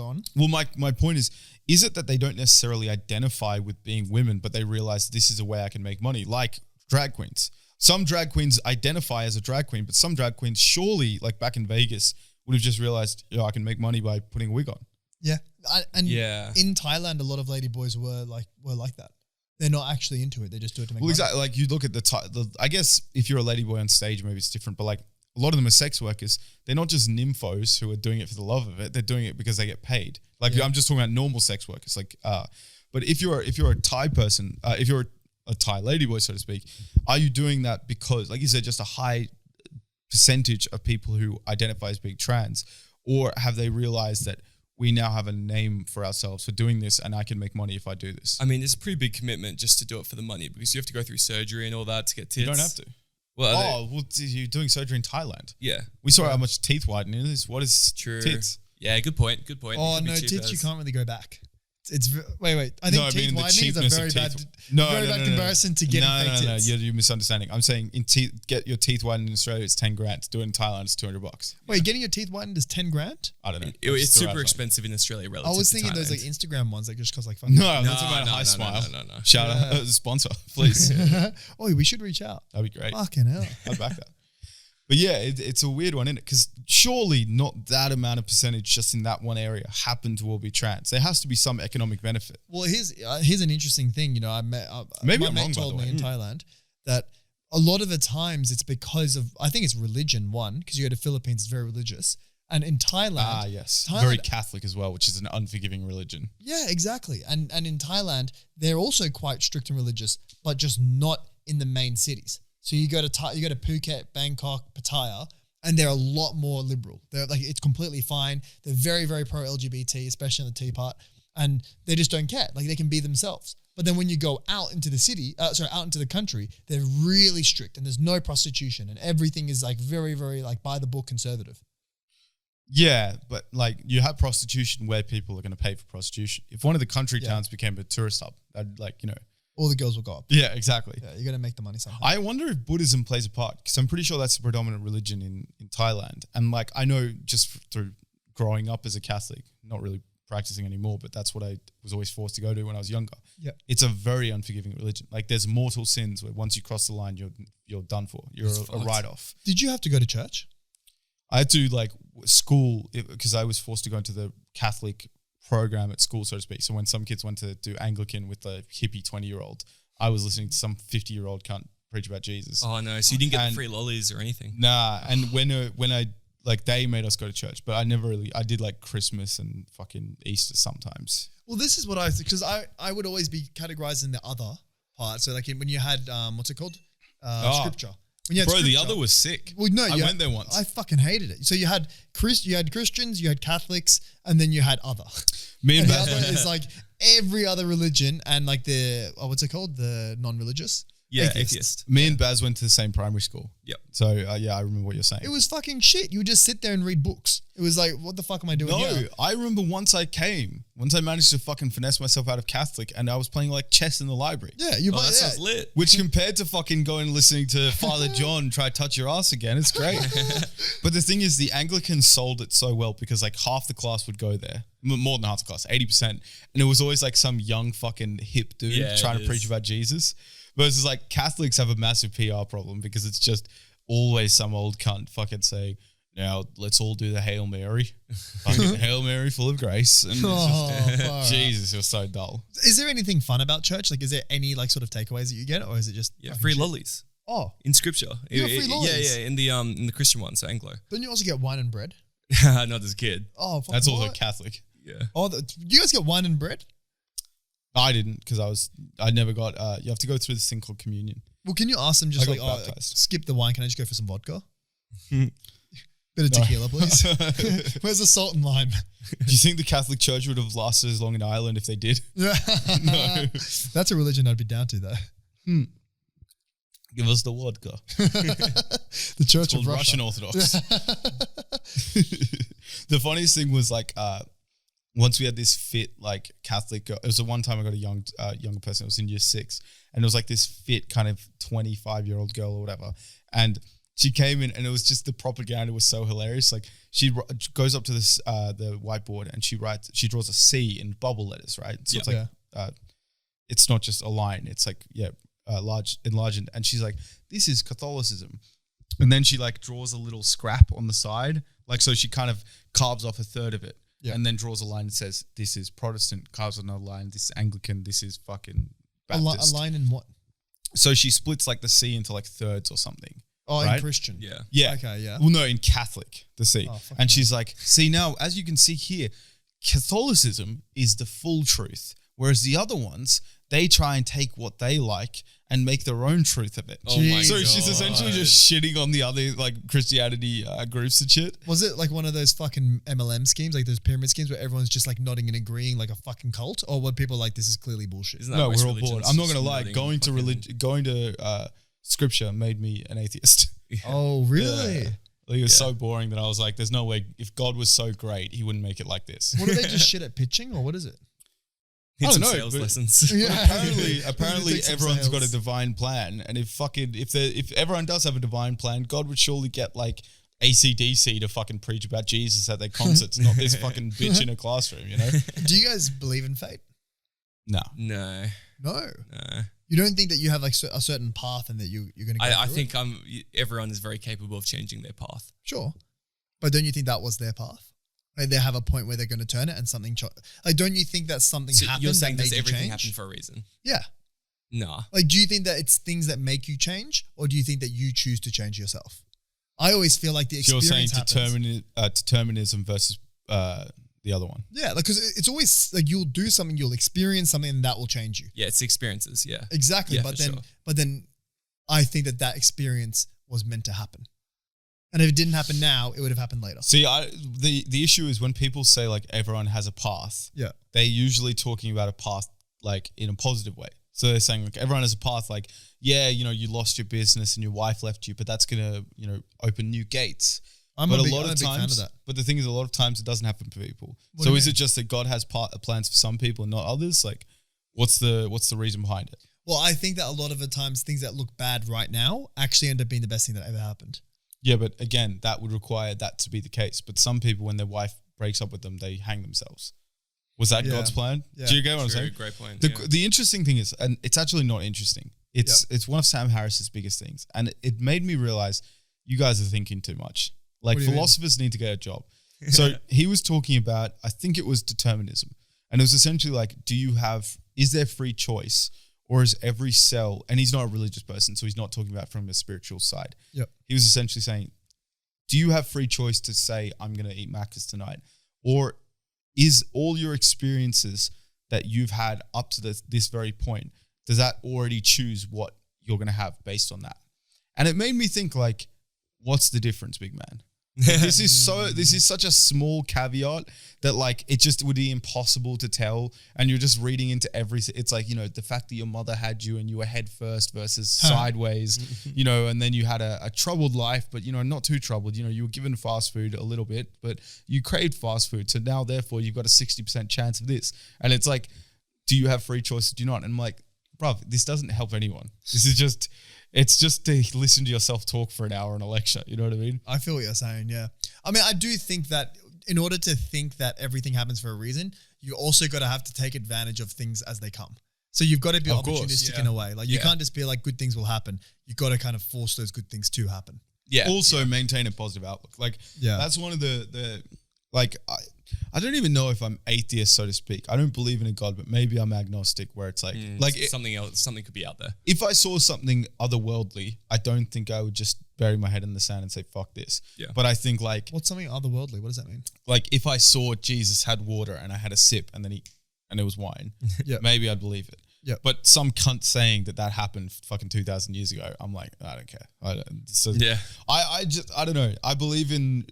on. Well, my point is it that they don't necessarily identify with being women, but they realize this is a way I can make money, like drag queens. Some drag queens identify as a drag queen, but some drag queens surely, like back in Vegas, would have just realized, I can make money by putting a wig on. Yeah. In Thailand, a lot of ladyboys were like that. They're not actually into it. They just do it to make money. Exactly. Like you look at I guess if you're a ladyboy on stage, maybe it's different, but like a lot of them are sex workers. They're not just nymphos who are doing it for the love of it. They're doing it because they get paid. Like I'm just talking about normal sex workers, like But if you're a Thai person, if you're a Thai ladyboy, so to speak, are you doing that because, like you said, just a high percentage of people who identify as being trans, or have they realized that we now have a name for ourselves for doing this and I can make money if I do this? I mean, it's a pretty big commitment just to do it for the money because you have to go through surgery and all that to get tits. You don't have to. Well, you're doing surgery in Thailand. yeah. We saw how much teeth whitening is. What is True. tits? Yeah, good point. Oh, no, tits, you can't really go back. Wait. I think teeth whitening is a very bad comparison to getting fake tits. No, you're misunderstanding. I'm saying get your teeth whitened in Australia, it's 10 grand. Do it in Thailand, it's $200. Wait, getting your teeth whitened is 10 grand? I don't know. It's super expensive in Australia relative I was to thinking Thailand. those like Instagram ones that just cost like fucking. No, that's about High Smile. No. Shout out as a sponsor, please. Oh, we should reach out. That'd be great. Fucking hell. I'd back that. But yeah, it's a weird one, isn't it? Because surely not that amount of percentage just in that one area happen to all be trans. There has to be some economic benefit. Well, here's an interesting thing. You know, I met Maybe my I'm mate wrong, by told the me way. in Thailand that a lot of the times it's because of, I think it's religion, one, because you go to Philippines, it's very religious. And in Thailand. Yes. Thailand, very Catholic as well, which is an unforgiving religion. Yeah, exactly. And in Thailand, they're also quite strict and religious, but just not in the main cities. So you go to Phuket, Bangkok, Pattaya, and they're a lot more liberal. They're like, it's completely fine. They're very, very pro LGBT, especially on the T part, and they just don't care. Like they can be themselves. But then when you go out into the city, out into the country, they're really strict, and there's no prostitution, and everything is like very, very like by the book conservative. Yeah, but like you have prostitution where people are going to pay for prostitution. If one of the country towns became a tourist hub, I'd all the girls will go up. Yeah, exactly. Yeah, you got to make the money somehow. I wonder if Buddhism plays a part because I'm pretty sure that's the predominant religion in Thailand. And like I know just through growing up as a Catholic, not really practicing anymore, but that's what I was always forced to go to when I was younger. Yeah, it's a very unforgiving religion. Like there's mortal sins where once you cross the line, you're done for. You're a write-off. Did you have to go to church? I had to like school because I was forced to go into the Catholic program at school, so to speak. So when some kids went to do Anglican with the hippie 20-year-old, I was listening to some 50-year-old cunt preach about Jesus. Oh no! So you didn't get the free lollies or anything? Nah. And when I like they made us go to church, but I never really. I did like Christmas and fucking Easter sometimes. Well, this is what because I would always be categorized in the other part. So like when you had what's it called? Scripture. When you had the scripture, other was sick. Well, no, I went there once. I fucking hated it. So you had Christians, you had Catholics, and then you had other. Me and the other one is like every other religion and like the what's it called? The non-religious. Yeah, atheist. Me and Baz went to the same primary school. Yep. So I remember what you're saying. It was fucking shit. You would just sit there and read books. It was like, what the fuck am I doing here? I remember once I managed to fucking finesse myself out of Catholic and I was playing like chess in the library. Yeah, that sounds lit. Which compared to fucking going and listening to Father John try to touch your ass again, it's great. But the thing is, the Anglicans sold it so well because like half the class would go there. More than half the class, 80%. And it was always like some young fucking hip dude trying to preach about Jesus. Versus like Catholics have a massive PR problem because it's just always some old cunt fucking saying, now let's all do the Hail Mary. Fucking Hail Mary full of grace. And Jesus, you're so dull. Is there anything fun about church? Like, is there any like sort of takeaways that you get, or is it just free lollies? Oh, in scripture. You got free lollies? Yeah, in the Christian one, so Anglo. Don't you also get wine and bread? Not as a kid. Oh, that's also Catholic. Yeah. Oh, you guys get wine and bread? I didn't because I never got. You have to go through this thing called communion. Well, can you ask them just like, skip the wine? Can I just go for some vodka? Bit of tequila, please. Where's the salt and lime? Do you think the Catholic Church would have lasted as long in Ireland if they did? No. That's a religion I'd be down to, though. Give us the vodka. The Church of Russia. Russian Orthodox. The funniest thing was like once we had this fit like Catholic girl. It was the one time I got a younger person. It was in year 6, and it was like this fit kind of 25-year-old girl or whatever, and she came in and it was just the propaganda was so hilarious. Like she goes up to this the whiteboard and she draws a C in bubble letters, right? So it's like it's not just a line. It's like large enlarged, and she's like, "This is Catholicism," and then she like draws a little scrap on the side, like so she kind of carves off a third of it, and then draws a line and says, "This is Protestant." Carves another line. This is Anglican. This is fucking Baptist. A line in what? So she splits like the C into like thirds or something. Oh, right? in Christian. Yeah. Okay, yeah. Well, no, in Catholic, the C. Oh, and she's like, see now, as you can see here, Catholicism is the full truth, Whereas the other ones, they try and take what they like and make their own truth of it. Oh my So God. she's essentially just shitting on the other like Christianity groups and shit. Was it like one of those fucking MLM schemes, like those pyramid schemes where everyone's just like nodding and agreeing like a fucking cult? Or were people like, this is clearly bullshit? Isn't that No, most we're all religions bored. I'm not just gonna lie. nodding Going to fucking- religion, going to scripture made me an atheist. Oh, really? Yeah. Like, it was so boring that I was like, "There's no way. If God was so great, He wouldn't make it like this." What are they just shit at pitching, or what is it? Need I some don't know, sales but- lessons. Apparently, Take some everyone's got a sales. divine plan, and if everyone does have a divine plan, God would surely get like AC/DC to fucking preach about Jesus at their concerts, not this fucking bitch in a classroom, you know? Do you guys believe in fate? No. No. No. No. You don't think that you have like a certain path and that you're going to go I through think it? everyone is very capable of changing their path. Sure. But don't you think that was their path? Like they have a point where they're going to turn it and something like don't you think that something So happened you're saying that does made you everything change? happen for a reason? Yeah. Nah. Like do you think that it's things that make you change, or do you think that you choose to change yourself? I always feel like the So you're saying experience happens. determinism versus the other one. Yeah, like because it's always like you'll do something, you'll experience something, and that will change you. Yeah, it's experiences. Yeah. Exactly. Yeah, but for then, sure. but then, I think that experience was meant to happen, and if it didn't happen now, it would have happened later. See, the issue is when people say like everyone has a path, Yeah. they're usually talking about a path like in a positive way. So they're saying like everyone has a path like, yeah, you know, you lost your business and your wife left you, but that's gonna, you know, open new gates. I'm But a a big, lot I'm of a big fan of times, that. but the thing is, a lot of times it doesn't happen for people. What So do you is mean? it just that God has plans for some people and not others? Like, what's the reason behind it? Well, I think that a lot of the times things that look bad right now actually end up being the best thing that ever happened. Yeah, but again, that would require that to be the case. But some people, when their wife breaks up with them, they hang themselves. Was that Yeah. God's plan? Yeah. Do you get what I'm True, saying? great point. The interesting thing is, and it's actually not interesting. It's one of Sam Harris's biggest things, and it made me realize you guys are thinking too much. Like What do you mean? philosophers need to get a job. So he was talking about, I think it was determinism, and it was essentially like, is there free choice, or is every cell? And he's not a religious person, so he's not talking about from a spiritual side. Yep. He was essentially saying, do you have free choice to say I'm going to eat Macca's tonight, or is all your experiences that you've had up to this very point, does that already choose what you're going to have based on that? And it made me think like, what's the difference, big man? Like, this is such a small caveat that like, it just would be impossible to tell. And you're just reading into it's like, you know, the fact that your mother had you and you were head first versus sideways, you know, and then you had a troubled life, but you know, not too troubled, you know, you were given fast food a little bit, but you craved fast food. So now therefore you've got a 60% chance of this. And it's like, do you have free choice? Do you not? And I'm like, bruv, this doesn't help anyone. It's just to listen to yourself talk for an hour in a lecture. You know what I mean? I feel what you're saying, yeah. I mean, I do think that in order to think that everything happens for a reason, you also got to have to take advantage of things as they come. So you've got to be Of course, opportunistic yeah. in a way. Like you Yeah. can't just be like good things will happen. You got to kind of force those good things to happen. Yeah. Also maintain a positive outlook. Like Yeah. that's one of the like I don't even know if I'm atheist, so to speak. I don't believe in a God, but maybe I'm agnostic where it's like something else, something could be out there. if I saw something otherworldly, I don't think I would just bury my head in the sand and say, fuck this. Yeah. But I think like What's something otherworldly? What does that mean? if I saw Jesus had water and I had a sip and then and it was wine, Yeah. maybe I'd believe it. Yeah. But some cunt saying that happened fucking 2,000 years ago, I'm like, I don't care. Yeah. I don't know. I believe in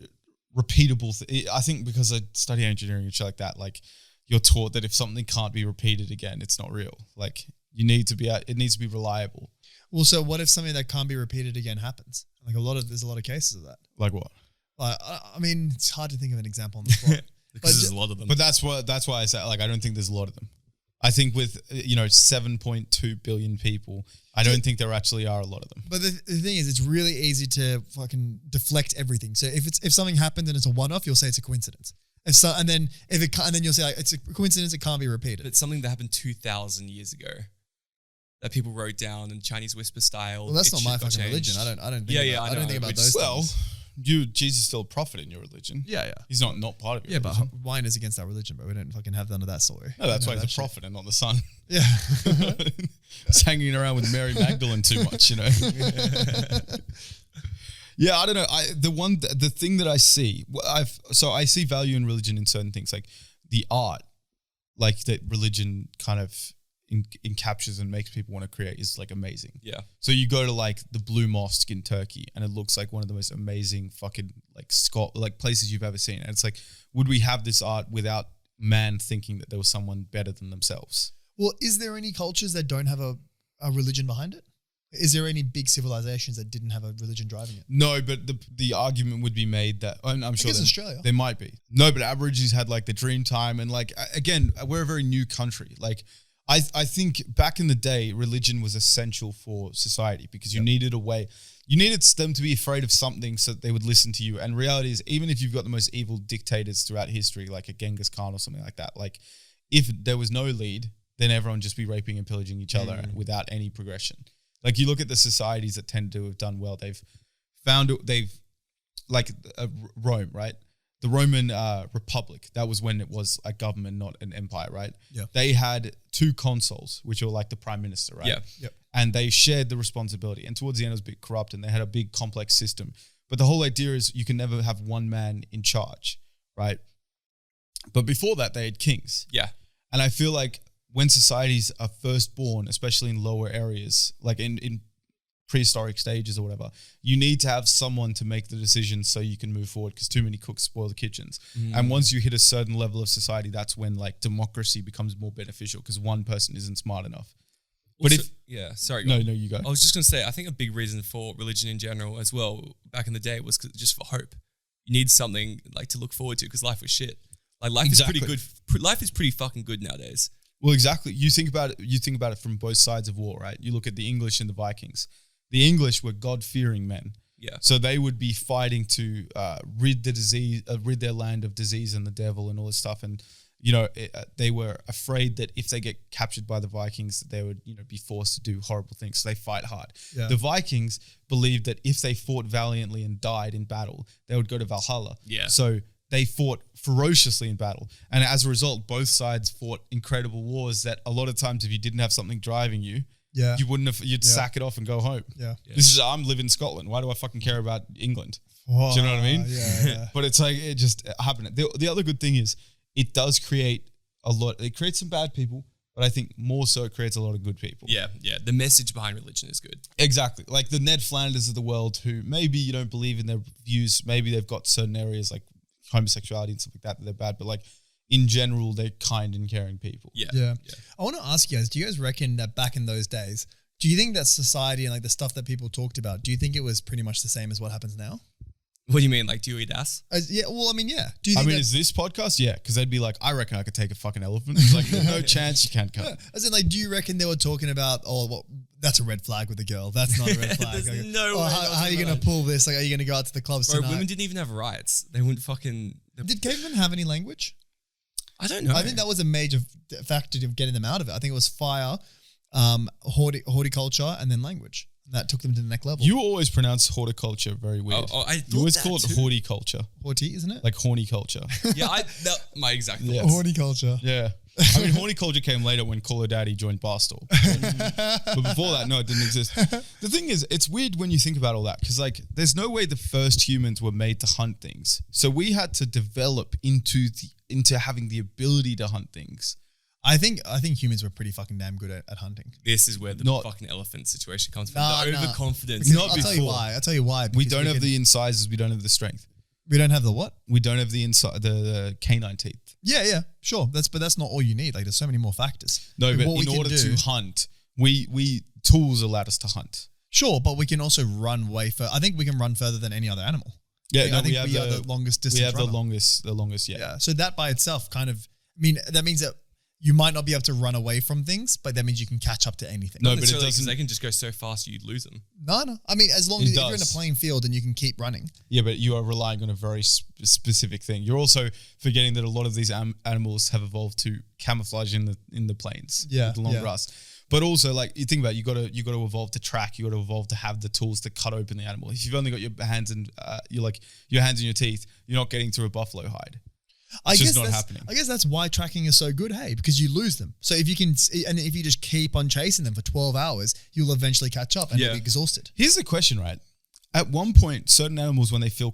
repeatable. I think because I study engineering and shit like that, like you're taught that if something can't be repeated again, it's not real. Like it needs to be reliable. Well, so what if something that can't be repeated again happens? Like there's a lot of cases of that. Like what? I mean, it's hard to think of an example on the spot. Because there's a lot of them. But that's why I say like I don't think there's a lot of them. I think with 7.2 billion people, I don't think there actually are a lot of them. But the thing is, it's really easy to fucking deflect everything. So if something happened and it's a one-off, you'll say it's a coincidence. And then you'll say like, it's a coincidence, it can't be repeated. But something that happened 2,000 years ago that people wrote down in Chinese whisper style. Well, that's not my got fucking religion. changed. I don't think. Yeah, I I don't know, think about which- those. Well, things. Jesus is still a prophet in your religion. Yeah. He's not part of your Yeah, but religion. wine is against our religion, but we don't fucking have none of that story. No, that's We why don't he's a know that prophet and not the son. shit. Yeah. He's hanging around with Mary Magdalene too much, you know. Yeah, I don't know. The thing that I see, I see value in religion in certain things, like the art. like that religion kind of encaptures and makes people want to create is like amazing. Yeah. So you go to like the Blue Mosque in Turkey and it looks like one of the most amazing fucking like places you've ever seen. And it's like, would we have this art without man thinking that there was someone better than themselves? Well, is there any cultures that don't have a religion behind it? Is there any big civilizations that didn't have a religion driving it? No, but the argument would be made that I'm sure Australia. there might be. No, but Aborigines had like the dream time, and like again, we're a very new country. Like I think back in the day, religion was essential for society because you needed a way. You needed them to be afraid of something so that they would listen to you. And reality is, even if you've got the most evil dictators throughout history, like a Genghis Khan or something like that, like if there was no lead, then everyone just be raping and pillaging each other without any progression. Like you look at the societies that tend to have done well, they've like Rome, right? The Roman Republic, that was when it was a government, not an empire, right? Yeah. They had 2 consuls, which were like the prime minister, right? Yeah. Yep. And they shared the responsibility. And towards the end, it was a bit corrupt and they had a big complex system. But the whole idea is you can never have one man in charge, right? But before that, they had kings. Yeah. And I feel like when societies are first born, especially in lower areas, like in prehistoric stages or whatever, you need to have someone to make the decisions so you can move forward because too many cooks spoil the kitchens. And once you hit a certain level of society, that's when like democracy becomes more beneficial because one person isn't smart enough. But Also, sorry. No, you go. I was just going to say, I think a big reason for religion in general as well, back in the day, was just for hope. You need something like to look forward to because life was shit. Like life is pretty good. Life is pretty fucking good nowadays. Well, exactly. You think about it from both sides of war, right? You look at the English and the Vikings. The English were God-fearing men. Yeah. So they would be fighting to rid their land of disease and the devil and all this stuff. And, you know, they were afraid that if they get captured by the Vikings, that they would, you know, be forced to do horrible things. So they fight hard. Yeah. The Vikings believed that if they fought valiantly and died in battle, they would go to Valhalla. Yeah. So they fought ferociously in battle. And as a result, both sides fought incredible wars that a lot of times if you didn't have something driving you, you wouldn't have, you'd sack it off and go home. Yeah. I'm living in Scotland. Why do I fucking care about England? Whoa, Do you know what I mean? Yeah. But it's like, it just happened. The other good thing is it does create it creates some bad people, but I think more so it creates a lot of good people. Yeah. The message behind religion is good. Exactly. Like the Ned Flanders of the world who maybe you don't believe in their views. Maybe they've got certain areas like homosexuality and stuff like that they're bad, but like in general, they're kind and caring people. Yeah. I want to ask you guys, do you guys reckon that back in those days, do you think that society and like the stuff that people talked about, do you think it was pretty much the same as what happens now? What do you mean? Like, do you eat ass? Yeah. Do you think is this podcast? Yeah. Because they'd be like, I reckon I could take a fucking elephant. It's like, there's no chance you can't cut. As in, like, do you reckon they were talking about, that's a red flag with a girl. That's not a red flag. There's like, no way. How are you going to pull this? Like, are you going to go out to the clubs Bro, tonight? women didn't even have rights. They wouldn't fucking... Did cavemen have any language? I don't know. I think that was a major factor of getting them out of it. I think it was fire, horticulture, and then language. And that took them to the next level. You always pronounce horticulture very weird. I thought you always that call it too. horticulture, Horty, isn't it? like horny culture. Yeah, my exact thoughts. Yeah. Horticulture. Yeah. I mean, horticulture came later when Call of Daddy joined Barstool. But before that, no, it didn't exist. The thing is, it's weird when you think about all that because, like, there's no way the first humans were made to hunt things. So we had to develop into having the ability to hunt things. I think humans were pretty fucking damn good at hunting. This is where the fucking elephant situation comes from. Nah, the nah. overconfidence. I'll tell you why. We because don't have the incisors. We don't have the strength. We don't have the what? We don't have the canine teeth. Yeah, sure. But that's not all you need. Like, there's so many more factors. No, but what in order to hunt, we tools allowed us to hunt. Sure, but we can also run way further. I think we can run further than any other animal. Yeah, I think we are the longest distance. We have runner. the longest. Yeah. So that by itself kind of, that means that you might not be able to run away from things, but that means you can catch up to anything. No, Not but it necessarily, 'cause doesn't. they can just go so fast you'd lose them. No. As long as you're in a does. playing field and you can keep running. Yeah, but you are relying on a very specific thing. You're also forgetting that a lot of these animals have evolved to camouflage in the plains. Yeah, with the long yeah. grass. But also, like, you think about it, you got to evolve to track. You got to evolve to have the tools to cut open the animal. If you've only got your hands and your hands and your teeth, you're not getting through a buffalo hide. It's just not happening. I guess that's why tracking is so good, hey, because you lose them. So if you just keep on chasing them for 12 hours, you'll eventually catch up and you'll be exhausted. Here's the question, right? At one point, certain animals, when they feel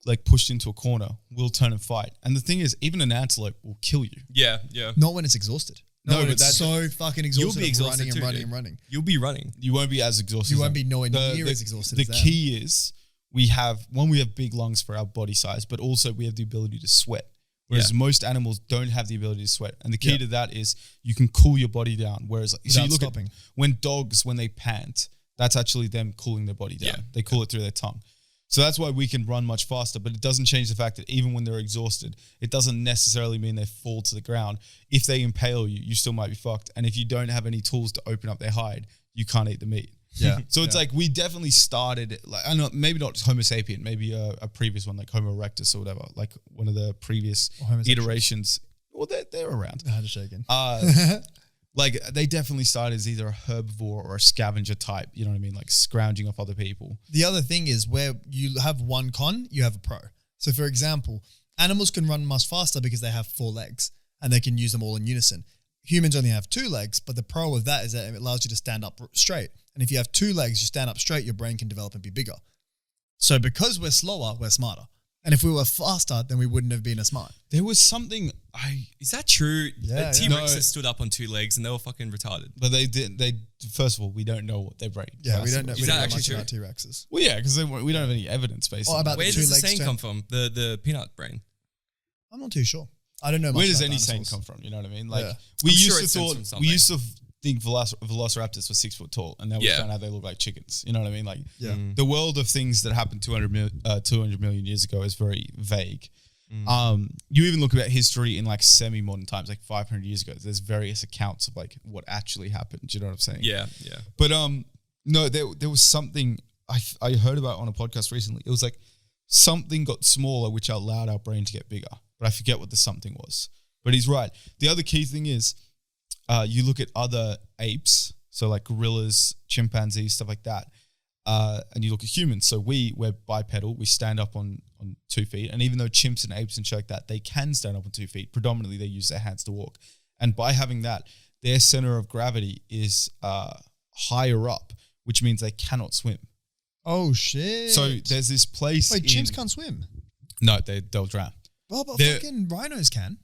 like pushed into a corner, will turn and fight. And the thing is, even an antelope will kill you. Yeah, yeah. Not when it's exhausted. No, When but it's so fucking exhausted. You'll be exhausted running too, and running dude. and running. You'll be running. You won't be as exhausted. You won't be nowhere near as exhausted The as them. key is we have big lungs for our body size, but also we have the ability to sweat. Whereas most animals don't have the ability to sweat. And the key to that is you can cool your body down. Whereas so you look stopping. at when dogs, when they pant, that's actually them cooling their body down. Yeah. They cool it through their tongue. So that's why we can run much faster, but it doesn't change the fact that even when they're exhausted, it doesn't necessarily mean they fall to the ground. If they impale you, you still might be fucked. And if you don't have any tools to open up their hide, you can't eat the meat. Yeah. So it's like we definitely started, like, I know, maybe not Homo sapien, maybe a previous one like Homo erectus or whatever, like one of the previous iterations. Well, they're around. I had to shake in. Like they definitely started as either a herbivore or a scavenger type, you know what I mean? Like scrounging off other people. The other thing is where you have one con, you have a pro. So for example, animals can run much faster because they have 4 legs and they can use them all in unison. Humans only have 2 legs, but the pro of that is that it allows you to stand up straight. And if you have 2 legs, you stand up straight, your brain can develop and be bigger. So because we're slower, we're smarter. And if we were faster, then we wouldn't have been as smart. There was something Is that true? Yeah, T-Rexes No. stood up on 2 legs and they were fucking retarded. but they first of all, we don't know what their brain. Yeah, we don't know, Is we that don't know actually much true? about T-Rexes. Well, yeah, because we don't have any evidence basically. About Where the does 2 the legs saying strength? come from? The peanut brain. I'm not too sure. I don't know much Where does about any dinosaurs. saying come from? You know what I mean? Like Yeah. we I'm used sure to it stems thought from something. we used to think velociraptors were 6 foot tall, and now we Yeah. found out they look like chickens. You know what I mean? Like Yeah. the world of things that happened 200 million years ago is very vague. You even look at history in like semi-modern times, like 500 years ago. There's various accounts of like what actually happened. Do you know what I'm saying? Yeah, yeah. But no, there was something I heard about on a podcast recently. It was like something got smaller, which allowed our brain to get bigger. But I forget what the something was. But he's right. The other key thing is you look at other apes, so like gorillas, chimpanzees, stuff like that, and you look at humans. So we're bipedal. We stand up on 2 feet. And even though chimps and apes and shit like that, they can stand up on 2 feet. Predominantly, they use their hands to walk. And by having that, their center of gravity is higher up, which means they cannot swim. Oh, shit. So there's this place. Wait, chimps can't swim? No, they'll drown. Oh, but They're- fucking rhinos can.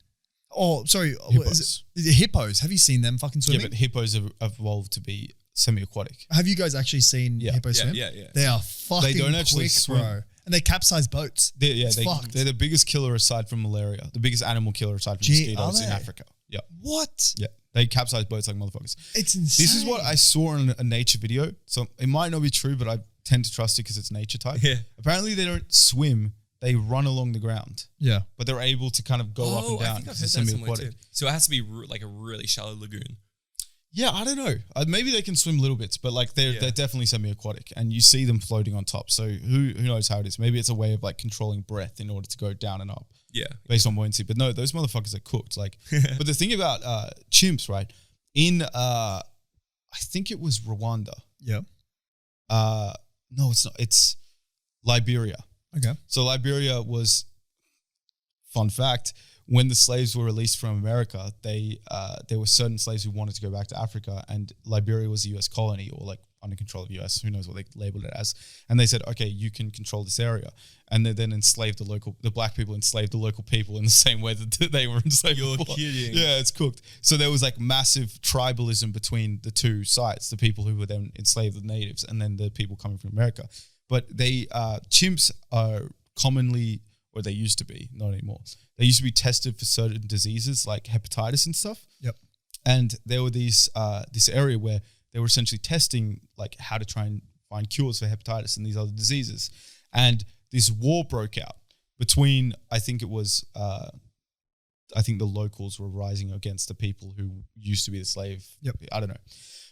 Oh, sorry. What Hippos. is it hippos. Have you seen them fucking swimming? Yeah, but hippos have evolved to be semi-aquatic. Have you guys actually seen Yeah. hippos Yeah, swim? yeah, yeah. They are fucking don't actually quick, swim. bro. And they capsize boats. It's fucked. They're the biggest killer aside from malaria. The biggest animal killer aside from Gee, mosquitoes are in they? Africa. Yeah. What? Yeah. They capsize boats like motherfuckers. It's insane. This is what I saw in a nature video. So it might not be true, but I tend to trust it because it's nature type. Yeah. Apparently they don't swim. They run along the ground. Yeah. But they're able to kind of go up and I down think I've because heard they're that somewhere semi-aquatic. too. So it has to be like a really shallow lagoon. Yeah, I don't know. Maybe they can swim little bits, but like they're definitely semi-aquatic, and you see them floating on top. So who knows how it is? Maybe it's a way of like controlling breath in order to go down and up Yeah. based on buoyancy. But no, those motherfuckers are cooked. Like, but the thing about chimps, right? In I think it was Rwanda. Yeah. No, it's not. It's Liberia. Okay. So Liberia was, fun fact, when the slaves were released from America, there were certain slaves who wanted to go back to Africa, and Liberia was a US colony, or like under control of US, who knows what they labeled it as. And they said, okay, you can control this area. And they then enslaved the black people enslaved the local people in the same way that they were enslaved. You're before. kidding. Yeah, it's cooked. So there was like massive tribalism between the two sides, the people who were then enslaved the natives and then the people coming from America. But chimps are commonly, or they used to be, not anymore. They used to be tested for certain diseases like hepatitis and stuff. Yep. And there were this area where they were essentially testing like how to try and find cures for hepatitis and these other diseases. And this war broke out between, I think it was, I think the locals were rising against the people who used to be the slave. Yep. I don't know.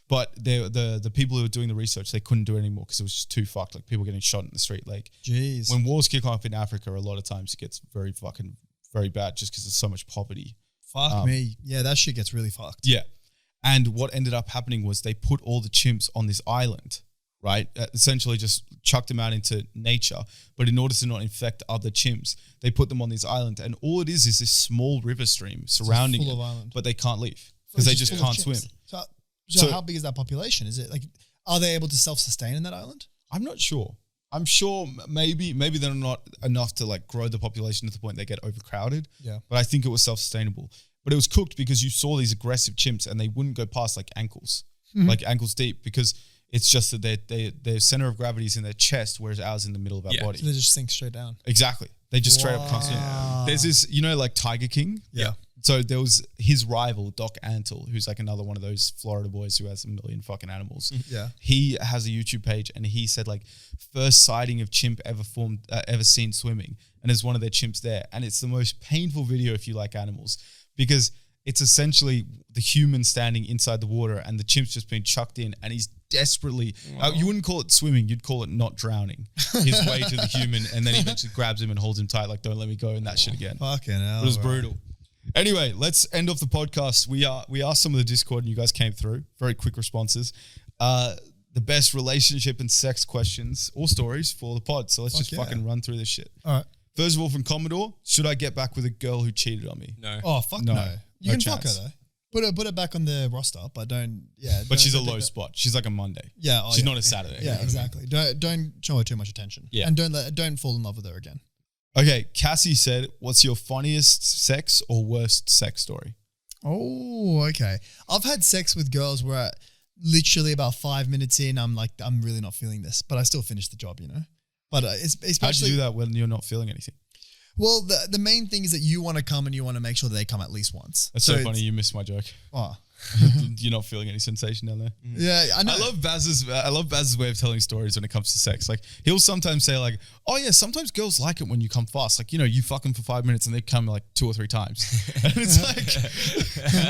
But the people who were doing the research, they couldn't do it anymore because it was just too fucked. Like people getting shot in the street. Like Jeez. when wars kick off in Africa, a lot of times it gets very bad just because there's so much poverty. Fuck me. Yeah, that shit gets really fucked. Yeah. And what ended up happening was they put all the chimps on this island, right? Essentially just chucked them out into nature. But in order to not infect other chimps, they put them on this island. And all it is this small river stream surrounding full it, of island. but they can't leave because they just full of can't chimps. swim. So So- how big is that population? Is it like, are they able to self-sustain in that island? I'm not sure. I'm sure maybe they're not enough to like grow the population to the point they get overcrowded. Yeah. But I think it was self-sustainable. But it was cooked because you saw these aggressive chimps and they wouldn't go past like ankles, like ankles deep, because it's just that their center of gravity is in their chest, whereas ours in the middle of our body. So they just sink straight down. Exactly. They just straight up can't. Wow. There's this, like Tiger King. Yeah. So there was his rival, Doc Antle, who's like another one of those Florida boys who has a million fucking animals. Yeah. He has a YouTube page and he said like first sighting of chimp ever seen swimming. And there's one of their chimps there. And it's the most painful video if you like animals, because it's essentially the human standing inside the water and the chimp's just being chucked in and he's desperately, you wouldn't call it swimming, you'd call it not drowning his way to the human, and then he eventually grabs him and holds him tight like, don't let me go, and that shit again. Fucking hell. It was brutal. Anyway, let's end off the podcast. We asked some of the Discord and you guys came through. Very quick responses. The best relationship and sex questions or stories for the pod. So let's fucking run through this shit. All right. First of all, from Commodore, should I get back with a girl who cheated on me? No. Oh, fuck No. no. You No can fuck her chance. though. Put her back on the roster, but don't. But she's a don't low take spot. She's like a Monday. Yeah, She's not a Saturday. Yeah, exactly. Don't show her too much attention. Yeah. And don't fall in love with her again. Okay, Cassie said, what's your funniest sex or worst sex story? Oh, okay. I've had sex with girls where literally about 5 minutes in, I'm like, I'm really not feeling this, but I still finish the job, But it's How'd especially you do that when you're not feeling anything? well, the main thing is that you want to come and you want to make sure that they come at least once. That's so funny. You missed my joke. Oh. You're not feeling any sensation down there. Yeah, I know. I love Baz's way of telling stories when it comes to sex. Like he'll sometimes say like, "Oh yeah, sometimes girls like it when you come fast. Like you fuck them for 5 minutes and they come like 2 or 3 times." And it's like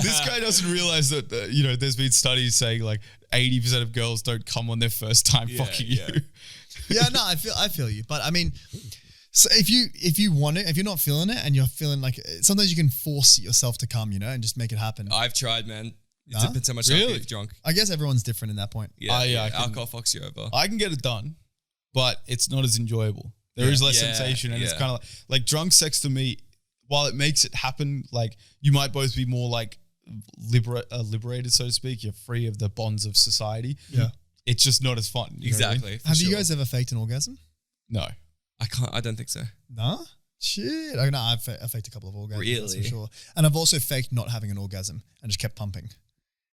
this guy doesn't realize that there's been studies saying like 80% of girls don't come on their first time fucking you. Yeah, no, I feel you, but I mean, so if you want it, if you're not feeling it, and you're feeling like sometimes you can force yourself to come, and just make it happen. I've tried, man. It Huh? depends how much Really? I get drunk. I guess everyone's different in that point. Yeah, I can- alcohol fucks you over. I can get it done, but it's not as enjoyable. There is less sensation, and it's kind of like drunk sex to me. While it makes it happen, like you might both be more like liberated, so to speak. You're free of the bonds of society. Yeah. It's just not as fun. You know what I mean? Exactly. for Have you sure. guys ever faked an orgasm? No. I don't think so. Nah. Shit. I know I've faked a couple of orgasms. That's for Really? sure. And I've also faked not having an orgasm and just kept pumping.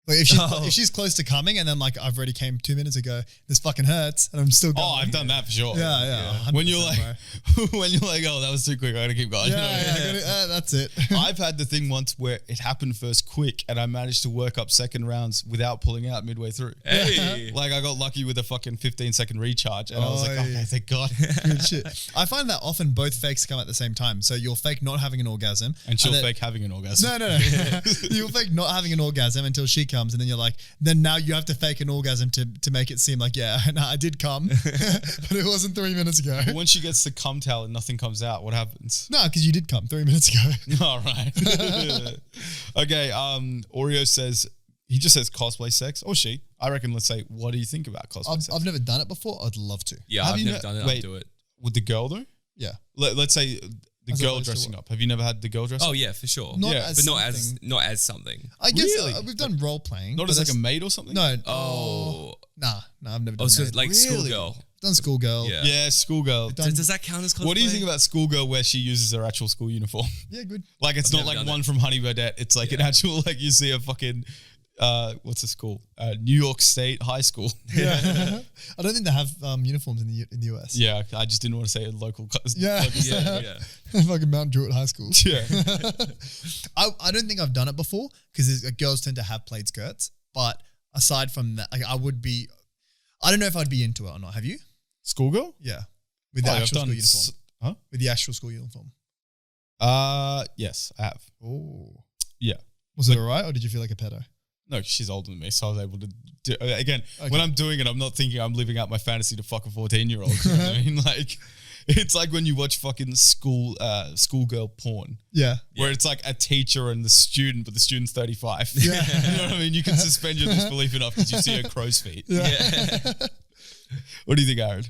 Like if she's close to coming and then like I've already came 2 minutes ago, this fucking hurts and I'm still going. Oh, I've done that for sure. Yeah. When you're 100%, like, oh, that was too quick. I gotta keep going. bro. You know what I mean? That's it. I've had the thing once where it happened first quick and I managed to work up second rounds without pulling out midway through. Hey. Like I got lucky with a fucking 15-second recharge and I was like, Oh, okay, yeah. thank God. Good shit. I find that often both fakes come at the same time. So you'll fake not having an orgasm. And she'll then- fake having an orgasm. No. You'll fake not having an orgasm until she comes, and then you're like, then now you have to fake an orgasm to make it seem like, yeah, no, I did come, but it wasn't 3 minutes ago. But once she gets the cum towel and nothing comes out, what happens? No, because you did come 3 minutes ago. All right. Okay. Oreo says, he just says cosplay sex, or she. I reckon, let's say, what do you think about cosplay sex? I've never done it before. I'd love to. Yeah, Have I've you never ne- done it. wait. I'll do it. With the girl though? Yeah. Let's say the As girl opposed to dressing what? up. Have you never had the girl dress up? Oh yeah, for sure. Not Yeah, as but something. not as something. I guess Really? we've done role playing. Not but as like a that's- maid or something? No. Oh, Nah, I've never I done was that. like Really? schoolgirl. Done schoolgirl. Yeah. Yeah, schoolgirl. Done- Does that count as cosplay? What do you think about schoolgirl where she uses her actual school uniform? Yeah, good. Like it's I've not never like done one it. from Honey Burdette. It's like an actual, like you see a fucking, what's the school? New York State High School. Yeah. I don't think they have uniforms in the US. Yeah, I just didn't want to say a local. Yeah. local state. Yeah. Fucking Mount Druitt High School. Yeah. I don't think I've done it before because girls tend to have plaid skirts. But aside from that, like I don't know if I'd be into it or not. Have you? Schoolgirl? Yeah. With the Oh, I've actual done school uniform. Huh? With the actual school uniform. Yes, I have. Oh. Yeah. Was it all right or did you feel like a pedo? No, she's older than me, so I was able to do again. Okay. When I'm doing it, I'm not thinking I'm living out my fantasy to fuck a 14-year-old. You know what I mean? Like, it's like when you watch fucking schoolgirl porn, Yeah. where it's like a teacher and the student, but the student's 35. Yeah. You know what I mean? You can suspend your disbelief enough because you see her crow's feet. Yeah. What do you think, Aaron?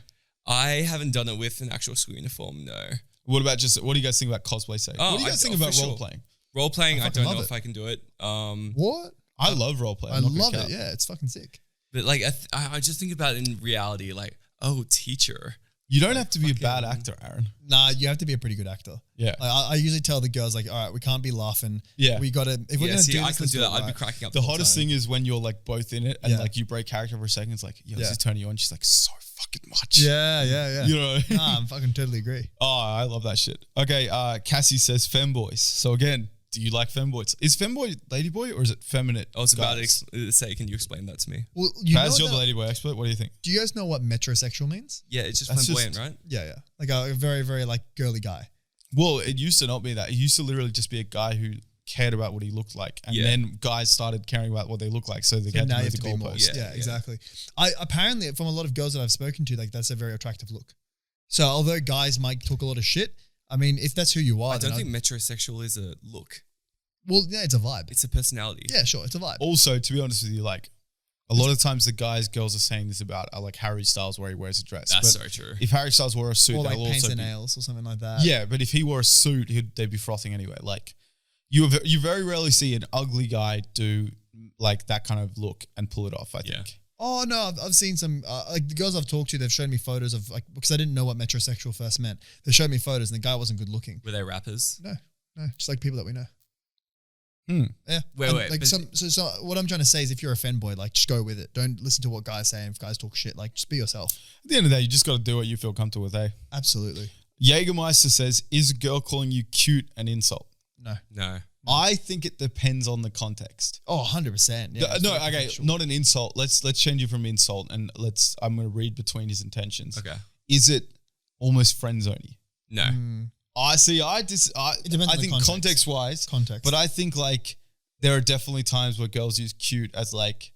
I haven't done it with an actual school uniform. No. What do you guys think about cosplay sex? Oh, What do you guys think for about sure. role playing? Role playing, I fucking don't know love if it. I can do it. What? I love role playing. I love it. Yeah, it's fucking sick. But like I just think about it in reality, like, oh, teacher. You don't have to be a fucking- bad actor, Aaron. Nah, you have to be a pretty good actor. Yeah. Like, I usually tell the girls, like, all right, we can't be laughing. Yeah. We got to, if we're Yeah, going to see, do I this, couldn't let's do do that. it I'd be right. cracking up. The whole hottest time. thing is when you're like both in it and Yeah. like you break character for a second. It's like, yo, Yeah. this is turning you on. She's like, so fucking much. Yeah. You know what I mean? Nah, I'm fucking totally agree. Oh, I love that shit. Okay, Cassie says femboys. So again, do you like femboys? Is femboy ladyboy or is it feminine? I was about guys? to say, can you explain that to me? Well, you Baz, know you're the that- ladyboy expert. What do you think? do you guys know what metrosexual means? Yeah, it's just That's flamboyant, just- right? Yeah. Like a very, very like girly guy. Well, it used to not be that. It used to literally just be a guy who cared about what he looked like. And Yeah. then guys started caring about what they look like. So they So get now to you move have the to be more. goalposts. Yeah, Yeah. exactly. I apparently from a lot of girls that I've spoken to, like that's a very attractive look. So although guys might talk a lot of shit, I mean, if that's who you are, I don't then think metrosexual is a look. well, yeah, it's a vibe. It's a personality. Yeah, sure, it's a vibe. Also, to be honest with you, like a lot of times the girls are saying this about are like Harry Styles where he wears a dress. That's But so true. if Harry Styles wore a suit, Or like they'll paints also and be, nails or something like that. yeah, but if he wore a suit, they'd be frothing anyway. Like you very rarely see an ugly guy do like that kind of look and pull it off. I Yeah. think. Oh no, I've seen some like the girls I've talked to. They've shown me photos of like because I didn't know what metrosexual first meant. They showed me photos and the guy wasn't good looking. Were they rappers? No, just like people that we know. Hmm. Yeah. Wait, And, wait, Like but- so what I'm trying to say is if you're a fanboy, like just go with it. Don't listen to what guys say. And if guys talk shit, like just be yourself. At the end of the day, you just got to do what you feel comfortable with, eh? Absolutely. Jägermeister says, "Is a girl calling you cute an insult?" No. No. I think it depends on the context. Oh, 100%. Yeah. No, okay, not an insult. Let's change it from insult and I'm going to read between his intentions. Okay. Is it almost friend zoney? No. I see. I depends I on the think context. context wise, Context. but I think like there are definitely times where girls use cute as like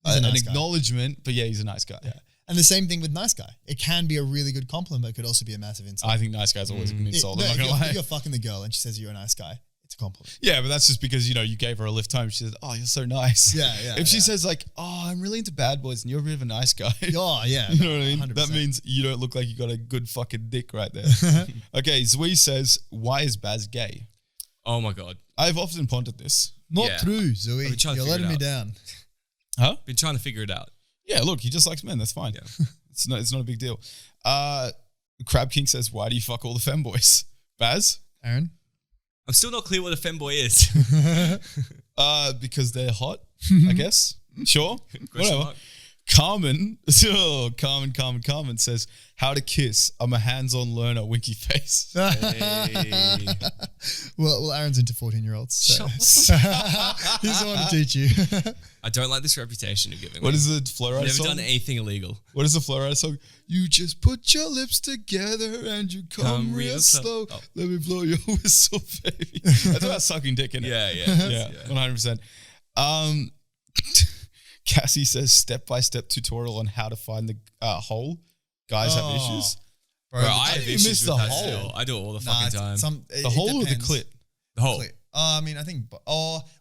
He's a an nice guy. acknowledgement. But yeah, he's a nice guy. Yeah. And the same thing with nice guy. It can be a really good compliment, but it could also be a massive insult. I think nice guy's always an insult. No, I'm if not you're, gonna if lie. you're fucking the girl and she says you're a nice guy, it's a compliment. Yeah, but that's just because you gave her a lift home. She said, "Oh, you're so nice." Yeah. If she says like, "Oh, I'm really into bad boys," and you're a bit of a nice guy, Oh, yeah. you know what I mean? 100%. That means you don't look like you got a good fucking dick right there. Okay, Zui says, "Why is Baz gay?" Oh my God. I've often pondered this. Not Yeah. true, I've Zoe. been trying to You're figure letting it me out. down. Huh? Been trying to figure it out. Yeah, look, he just likes men. That's fine. Yeah. It's not a big deal. Crab King says, "Why do you fuck all the femboys?" Baz? Aaron? I'm still not clear what a femboy is. Because they're hot, I guess. Sure. Question Whatever. mark. Carmen says, "How to kiss? I'm a hands-on learner, winky face." Hey. Well, Aaron's into 14-year-olds. So. Shut He's the one to teach you. I don't like this reputation you're giving What me. is the Flow Rider Never song? done anything illegal. What is the Flow Rider song? You just put your lips together and you come real slow. Oh. Let me blow your whistle, baby. That's about sucking dick, innit? Yeah. Yeah, 100%. Cassie says, "Step-by-step tutorial on how to find the hole. Guys have issues." Bro, Bro, I have you issues missed with the that hole. still. I do it all the nah, fucking time. The hole or the clit? The hole. I mean, I think.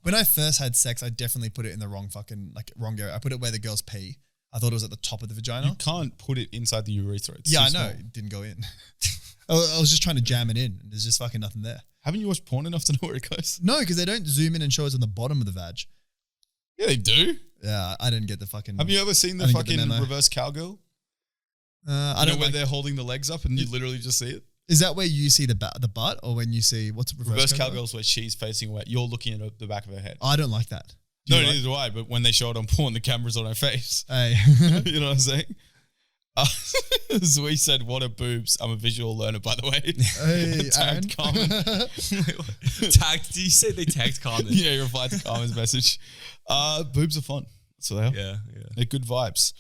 When I first had sex, I definitely put it in the wrong area. I put it where the girls pee. I thought it was at the top of the vagina. You can't put it inside the urethra. It's Yeah, too I know. small. It didn't go in. I was just trying to jam it in. There's just fucking nothing there. Haven't you watched porn enough to know where it goes? No, because they don't zoom in and show us on the bottom of the vag. Yeah, they do. Yeah, I didn't get the fucking. Have you ever seen the I didn't get the fucking memo. reverse cowgirl? I You know don't where like. they're holding the legs up and you literally just see it? Is that where you see the butt, or when you see what's Reverse cowgirl's where she's facing away. You're looking at the back of her head. I don't like that. Do No, you like- neither do I. But when they show it on porn, the camera's on her face. Hey. You know what I'm saying? Zoe said, "What are boobs?" I'm a visual learner, by the way. Hey, Aaron. Tagged Carmen. Tagged? Did you say they tagged Carmen? Yeah, he replied to Carmen's message. Boobs are fun. So they are. Yeah. They're good vibes.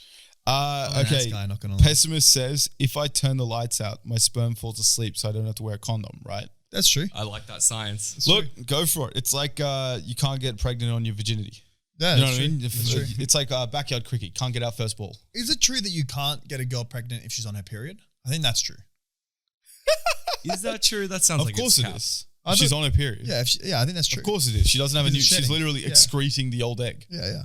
I'm a Okay. nice guy, not gonna lie. Pessimist says, "If I turn the lights out, my sperm falls asleep, so I don't have to wear a condom." Right? That's true. I like that science. Look, go for it. It's like you can't get pregnant on your virginity. Yeah, You know that's what I true. mean? That's true. It's like backyard cricket. Can't get out first ball. Is it true that you can't get a girl pregnant if she's on her period? I think that's true. Is that true? That sounds Of like course it's it capped. is. I She's thought- on her period. Yeah, I think that's true. Of course it is. She doesn't have a new. Because it's She's shedding. literally Yeah. excreting the old egg. Yeah.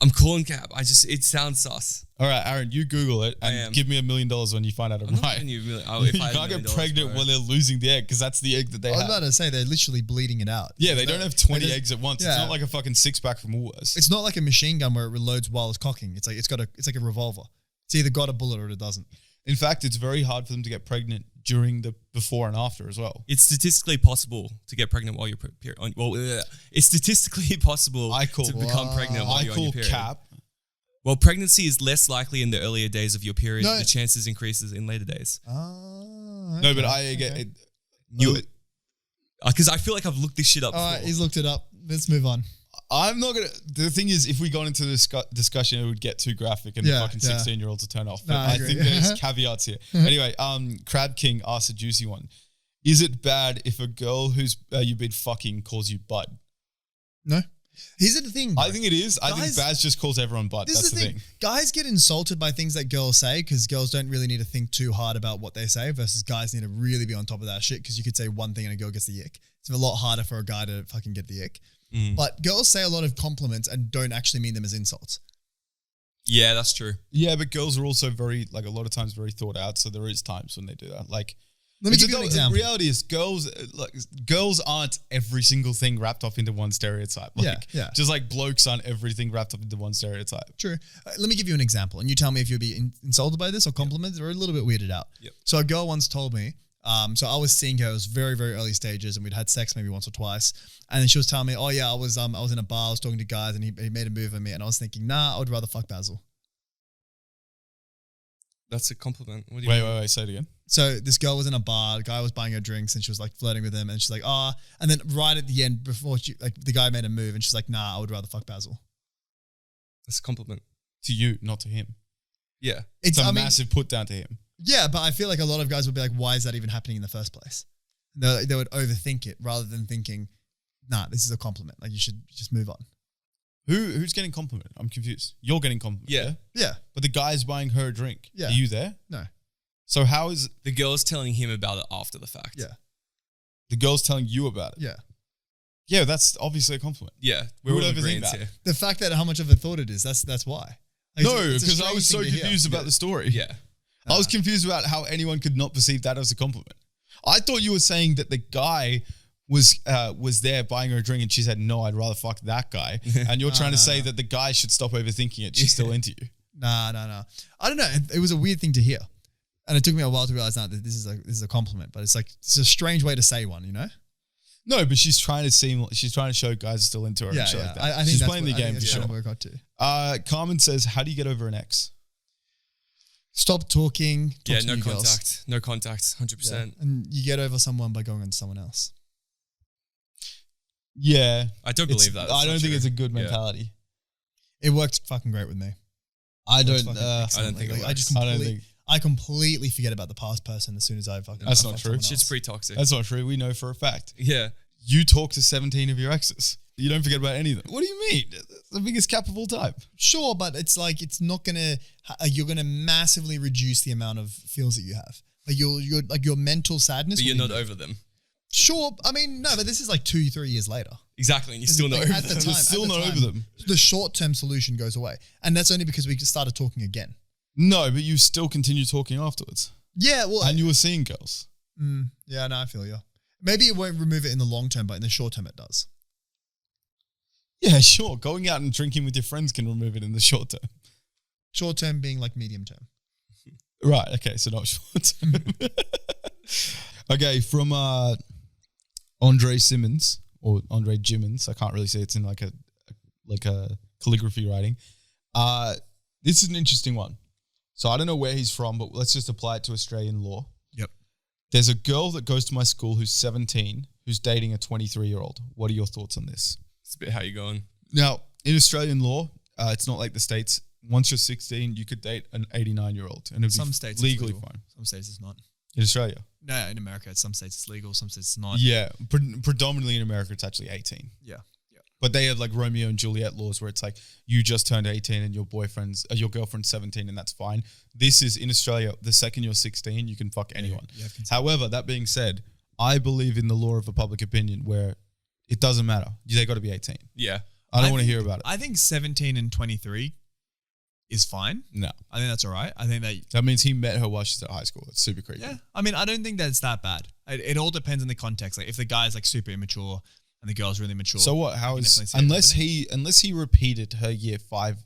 I'm calling cap. It sounds sus. All right, Aaron, you Google it I and am. give me $1 million when you find out I'm I'm not right. giving you a million. You If I had can't $1 get million, pregnant bro. when they're losing the egg because that's the egg that they I was have. about to say they're literally bleeding it out. Yeah, they don't have 20 eggs at once. It's Yeah. not like a fucking 6-pack from Woolworths. It's not like a machine gun where it reloads while it's cocking. It's like a revolver. It's either got a bullet or it doesn't. In fact, it's very hard for them to get pregnant during the before and after as well. It's statistically possible to get pregnant while you're it's statistically possible to become pregnant while you're on your period. Cap. Well, pregnancy is less likely in the earlier days of your period. No. The chances increases in later days. No, but I get it. Because I feel like I've looked this shit up All before. right, he's looked it up. Let's move on. I'm not gonna. The thing is, if we got into this discussion, it would get too graphic, and the fucking 16-year-olds would turn off. But I think there's caveats here. Anyway, Crab King asked a juicy one: is it bad if a girl who's you've been fucking calls you bud? No. Here's the thing. I think it is. I think Baz just calls everyone bud. That's the thing. Guys get insulted by things that girls say because girls don't really need to think too hard about what they say versus guys need to really be on top of that shit because you could say one thing and a girl gets the ick. It's a lot harder for a guy to fucking get the ick. But girls say a lot of compliments and don't actually mean them as insults. Yeah, that's true. Yeah, but girls are also very, like, a lot of times very thought out. So there is times when they do that. Like, let me give you an example. The reality is girls aren't every single thing wrapped up into one stereotype. Like, just like blokes aren't everything wrapped up into one stereotype. True. Let me give you an example and you tell me if you'll be insulted by this or complimented or a little bit weirded out. Yep. So a girl once told me, so I was seeing her, it was very, very early stages and we'd had sex maybe once or twice. And then she was telling me, oh yeah, I was in a bar, I was talking to guys and he made a move on me and I was thinking, nah, I would rather fuck Basil. That's a compliment. What do you mean? Wait, say it again. So this girl was in a bar, the guy was buying her drinks and she was like flirting with him and she's like, and then right at the end before the guy made a move and she's like, nah, I would rather fuck Basil. That's a compliment. To you, not to him. Yeah. It's a massive put down to him. Yeah, but I feel like a lot of guys would be like, why is that even happening in the first place? They would overthink it rather than thinking, nah, this is a compliment. Like you should just move on. Who's getting complimented? I'm confused. You're getting complimented. Yeah. But the guy's buying her a drink. Yeah. Are you there? No. So how is The girl's telling him about it after the fact. Yeah. the girl's telling you about it? Yeah. Yeah, that's obviously a compliment. Yeah. Who We're would all overthink agreeing that? here. The fact that how much of a thought it is, that's why. Like, No, it's a because I strange was so thing to hear. confused about the story. Yeah. I was confused about how anyone could not perceive that as a compliment. I thought you were saying that the guy was there buying her a drink and she said, no, I'd rather fuck that guy. And you're trying to say that the guy should stop overthinking it. She's still into you. Nah. I don't know. It was a weird thing to hear. And it took me a while to realize that this is a compliment, but it's a strange way to say one, you know? No, but she's trying to show guys are still into her and shit like that. I think she's that's playing the game for sure. Where I got to. Carmen says, how do you get over an ex? Stop talking. Talk to no new contact. girls. No contact. 100%. Yeah. And you get over someone by going on to someone else. Yeah. I don't believe that. I don't think it's a good mentality. It worked fucking great with me. I don't think it works. I completely forget about the past person as soon as I fucking. That's not true. Shit's pretty toxic. That's not true. We know for a fact. Yeah. You talk to 17 of your exes. You don't forget about any of them. What do you mean? It's the biggest cap of all time. Sure, but it's like it's not gonna. You're gonna massively reduce the amount of feels that you have. Like your mental sadness. But you're not over them. Sure, I mean no, but this is like 2-3 years later. Exactly, and you're still not over them. You're still not over them. The short-term solution goes away, and that's only because we started talking again. No, but you still continue talking afterwards. Yeah, well, and you were seeing girls. Yeah, no, I feel you. Maybe it won't remove it in the long term, but in the short term, it does. Yeah, sure. Going out and drinking with your friends can remove it in the short term. Short term being like medium term. Right. Okay. So not short term. Okay. From Andre Simmons or Andre Jimmins. I can't really say it's in like a calligraphy writing. This is an interesting one. So I don't know where he's from, but let's just apply it to Australian law. Yep. There's a girl that goes to my school who's 17, who's dating a 23-year-old. What are your thoughts on this? It's a bit how you going. Now, in Australian law, it's not like the States. Once you're 16, you could date an 89-year-old. And it'd be states legally it's legal. fine. Some states it's not. In Australia? No, in America, some states it's legal, some states it's not. Yeah. Predominantly in America, it's actually 18. Yeah. But they have like Romeo and Juliet laws where it's like you just turned 18 and your girlfriend's 17 and that's fine. This is in Australia, the second you're 16, you can fuck anyone. However, that being said, I believe in the law of a public opinion where it doesn't matter. They got to be 18. Yeah. I don't want to hear about it. I think 17 and 23 is fine. No. I think that's all right. I think that means he met her while she's at high school. That's super creepy. Yeah. I mean, I don't think that's that bad. It all depends on the context. Like if the guy's like super immature and the girl's really mature. So what? How is unless he repeated her year five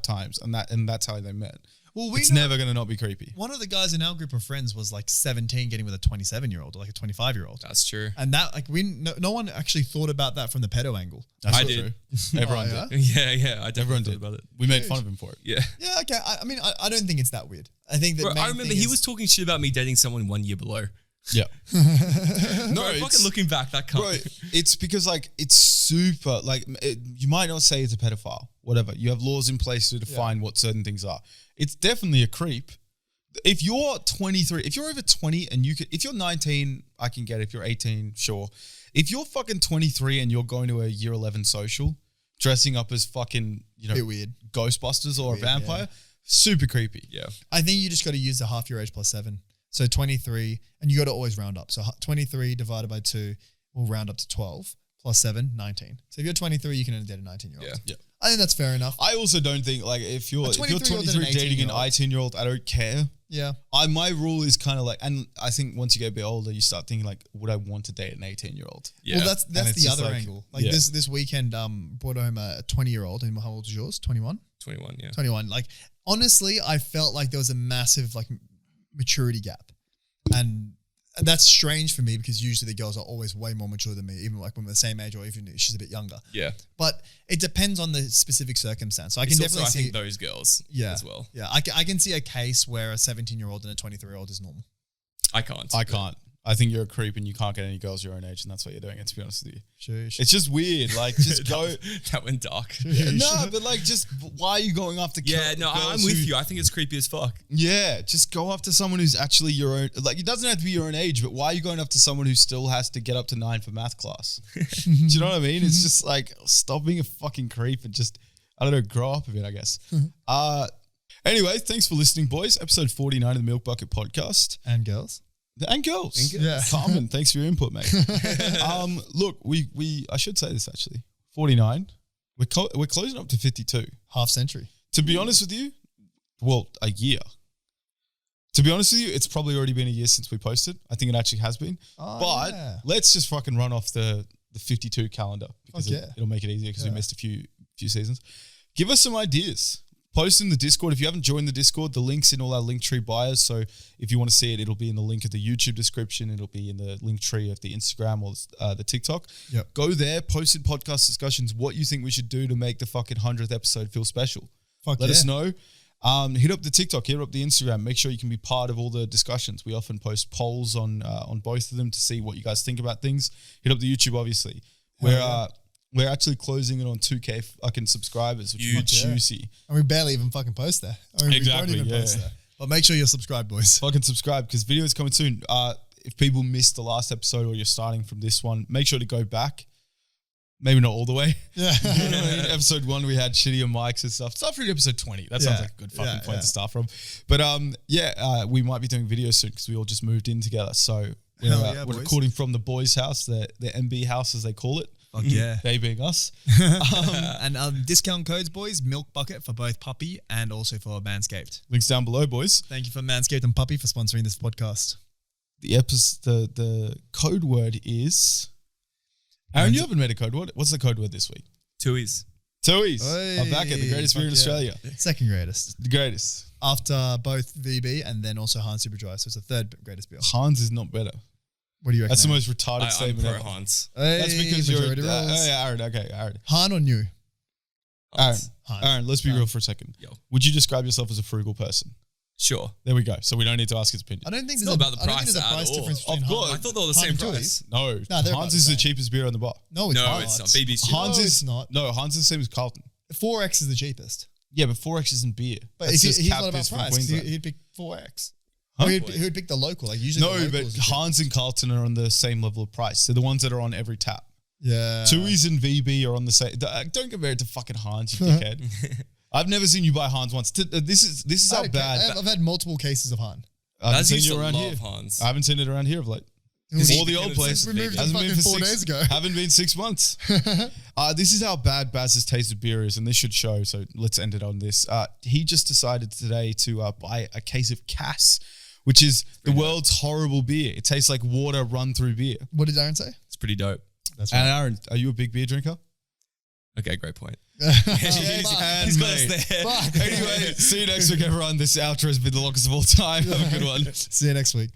times and that's how they met. Well, it's never going to not be creepy. One of the guys in our group of friends was like 17 getting with a 27-year-old or like a 25-year-old. That's true. And that like no one actually thought about that from the pedo angle. That's I not did. true. Everyone Oh, did. Yeah. I Everyone definitely did. thought about it. We made fun of him for it. Yeah. Yeah, okay. I mean, I don't think it's that weird. I think that Bro, I remember he was talking shit about me dating someone 1 year below. Yeah. No, fucking looking back, that can't. Bro, it's because like it's super like you might not say it's a pedophile, whatever. You have laws in place to define what certain things are. It's definitely a creep. If you're 23, if you're over 20 and if you're 19, I can get it. If you're 18, sure. If you're fucking 23 and you're going to a year 11 social, dressing up as fucking, bit weird. Ghostbusters or Weird, a vampire, super creepy. Yeah. I think you just got to use the half your age plus 7. So 23, and you got to always round up. So 23 divided by 2 will round up to 12 plus 7, 19. So if you're 23, you can only date a 19-year-old. Yeah. I think that's fair enough. I also don't think like if you're 23-year-old and 23 an dating an 18-year-old. 18-year-old, I don't care. Yeah. My rule is kind of like, and I think once you get a bit older, you start thinking like, would I want to date an 18-year-old? Yeah. Well, that's And the it's just other like- angle. Like yeah. this weekend, brought home a 20-year-old. And how old is yours? 21? 21, yeah. 21. Like, honestly, I felt like there was a massive like maturity gap. And that's strange for me because usually the girls are always way more mature than me, even like when we're the same age or even if she's a bit younger. Yeah. But it depends on the specific circumstance. So I can It's definitely also, I see think those girls as well. Yeah, I can see a case where a 17-year-old and a 23-year-old is normal. I can't. I can't. I think you're a creep and you can't get any girls your own age, and that's what you're doing. To be honest with you, Sheesh. it's just weird. Like, just go. That went dark. No, but like, just why are you going after? Yeah, no, I'm girls with who- you. I think it's creepy as fuck. Yeah, just go after someone who's actually your own. Like, it doesn't have to be your own age, but why are you going after someone who still has to get up to 9 for math class? Do you know what I mean? It's just like, stop being a fucking creep and just, I don't know, grow up a bit, I guess. Anyway, thanks for listening, boys. Episode 49 of the Milk Bucket Podcast. And girls. And girls. Yeah. Carmen, thanks for your input, mate. Look, we I should say this actually. 49. We're closing up to 52. Half century. To be honest with you, well, a year. To be honest with you, it's probably already been a year since we posted. I think it actually has been. Oh, but yeah. let's just fucking run off the 52 calendar because Fuck yeah. it'll make it easier because we missed a few seasons. Give us some ideas. Post in the Discord. If you haven't joined the Discord, the link's in all our Linktree bios. So if you want to see it, it'll be in the link of the YouTube description. It'll be in the Linktree of the Instagram or the TikTok. Yep. Go there, post in podcast discussions what you think we should do to make the fucking 100th episode feel special. Fuck Let yeah. us know. Hit up the TikTok, hit up the Instagram. Make sure you can be part of all the discussions. We often post polls on both of them to see what you guys think about things. Hit up the YouTube, obviously. We're actually closing it on 2K fucking subscribers, which is Huge. juicy. And we barely even fucking post there. I mean, Exactly, we don't even yeah. post there. But make sure you're subscribed, boys. Fucking subscribe because videos coming soon. If people missed the last episode or you're starting from this one, make sure to go back. Maybe not all the way. Yeah. You know what I mean? Episode 1, we had shittier mics and stuff. Start from episode 20. That sounds like a good fucking point to start from. But we might be doing videos soon because we all just moved in together. So Hell yeah, we're boys. recording from the boys' house, the MB house as they call it. Fuck yeah. They being us. And discount codes, boys, Milk Bucket for both Puppy and also for Manscaped. Links down below, boys. Thank you for Manscaped and Puppy for sponsoring this podcast. The code word is... Aaron, you haven't made a code word. What's the code word this week? Tuies. Tooies. Hey, I'm back at the greatest beer in fuck yeah. Australia. Second greatest. The greatest. After both VB and then also Hans Super Dry. So it's the third greatest beer. Hans is not better. What do you reckon? That's the Aaron? most retarded I'm statement pro ever. Hans. Hey, That's because you're... majority rules. Aaron, okay, Aaron. Han or new? Aaron, Han. Aaron, let's be real for a second. Yo. Would you describe yourself as a frugal person? Sure. There we go. So we don't need to ask his opinion. I don't think It's there's not about the I don't think price there's a at price all. difference Of between course. Han. I thought they were the Han same and price. Tooheys. No, No, they're about Hans the is the same. cheapest beer on the bar. No, it's No, not. it's not. BB's cheap. Hans No, is it's not. No, Hans is the same as Carlton. 4X is the cheapest. Yeah, but 4X isn't beer. But That's if just he's cap not about piss from price, 'cause Queensland. he'd pick 4X. Huh? Or he would pick the local. Like usually No, the but locals would pick- Hans and Carlton are on the same level of price. They're the ones that are on every tap. Yeah. Tooheys and VB are on the same. Don't compare it to fucking Hans, you dickhead. I've never seen you buy Hans once. This is how bad. I've had multiple cases of Han. I haven't Baz seen used you to around love here. Hans. I haven't seen it around here of late. He All the old became places. obsessed with Removed VB. it Hasn't fucking been for 4 days ago. Haven't been 6 months. This is how bad Baz's taste of beer is, and this should show. So let's end it on this. He just decided today to buy a case of Cass, which is the world's horrible beer. It tastes like water run through beer. What did Aaron say? It's pretty dope. That's And Aaron, are you a big beer drinker? Okay, great point. Cheers and He's got us mate. there. Fuck. Anyway, see you next week, everyone. This outro has been the longest of all time. Have a good one. See you next week.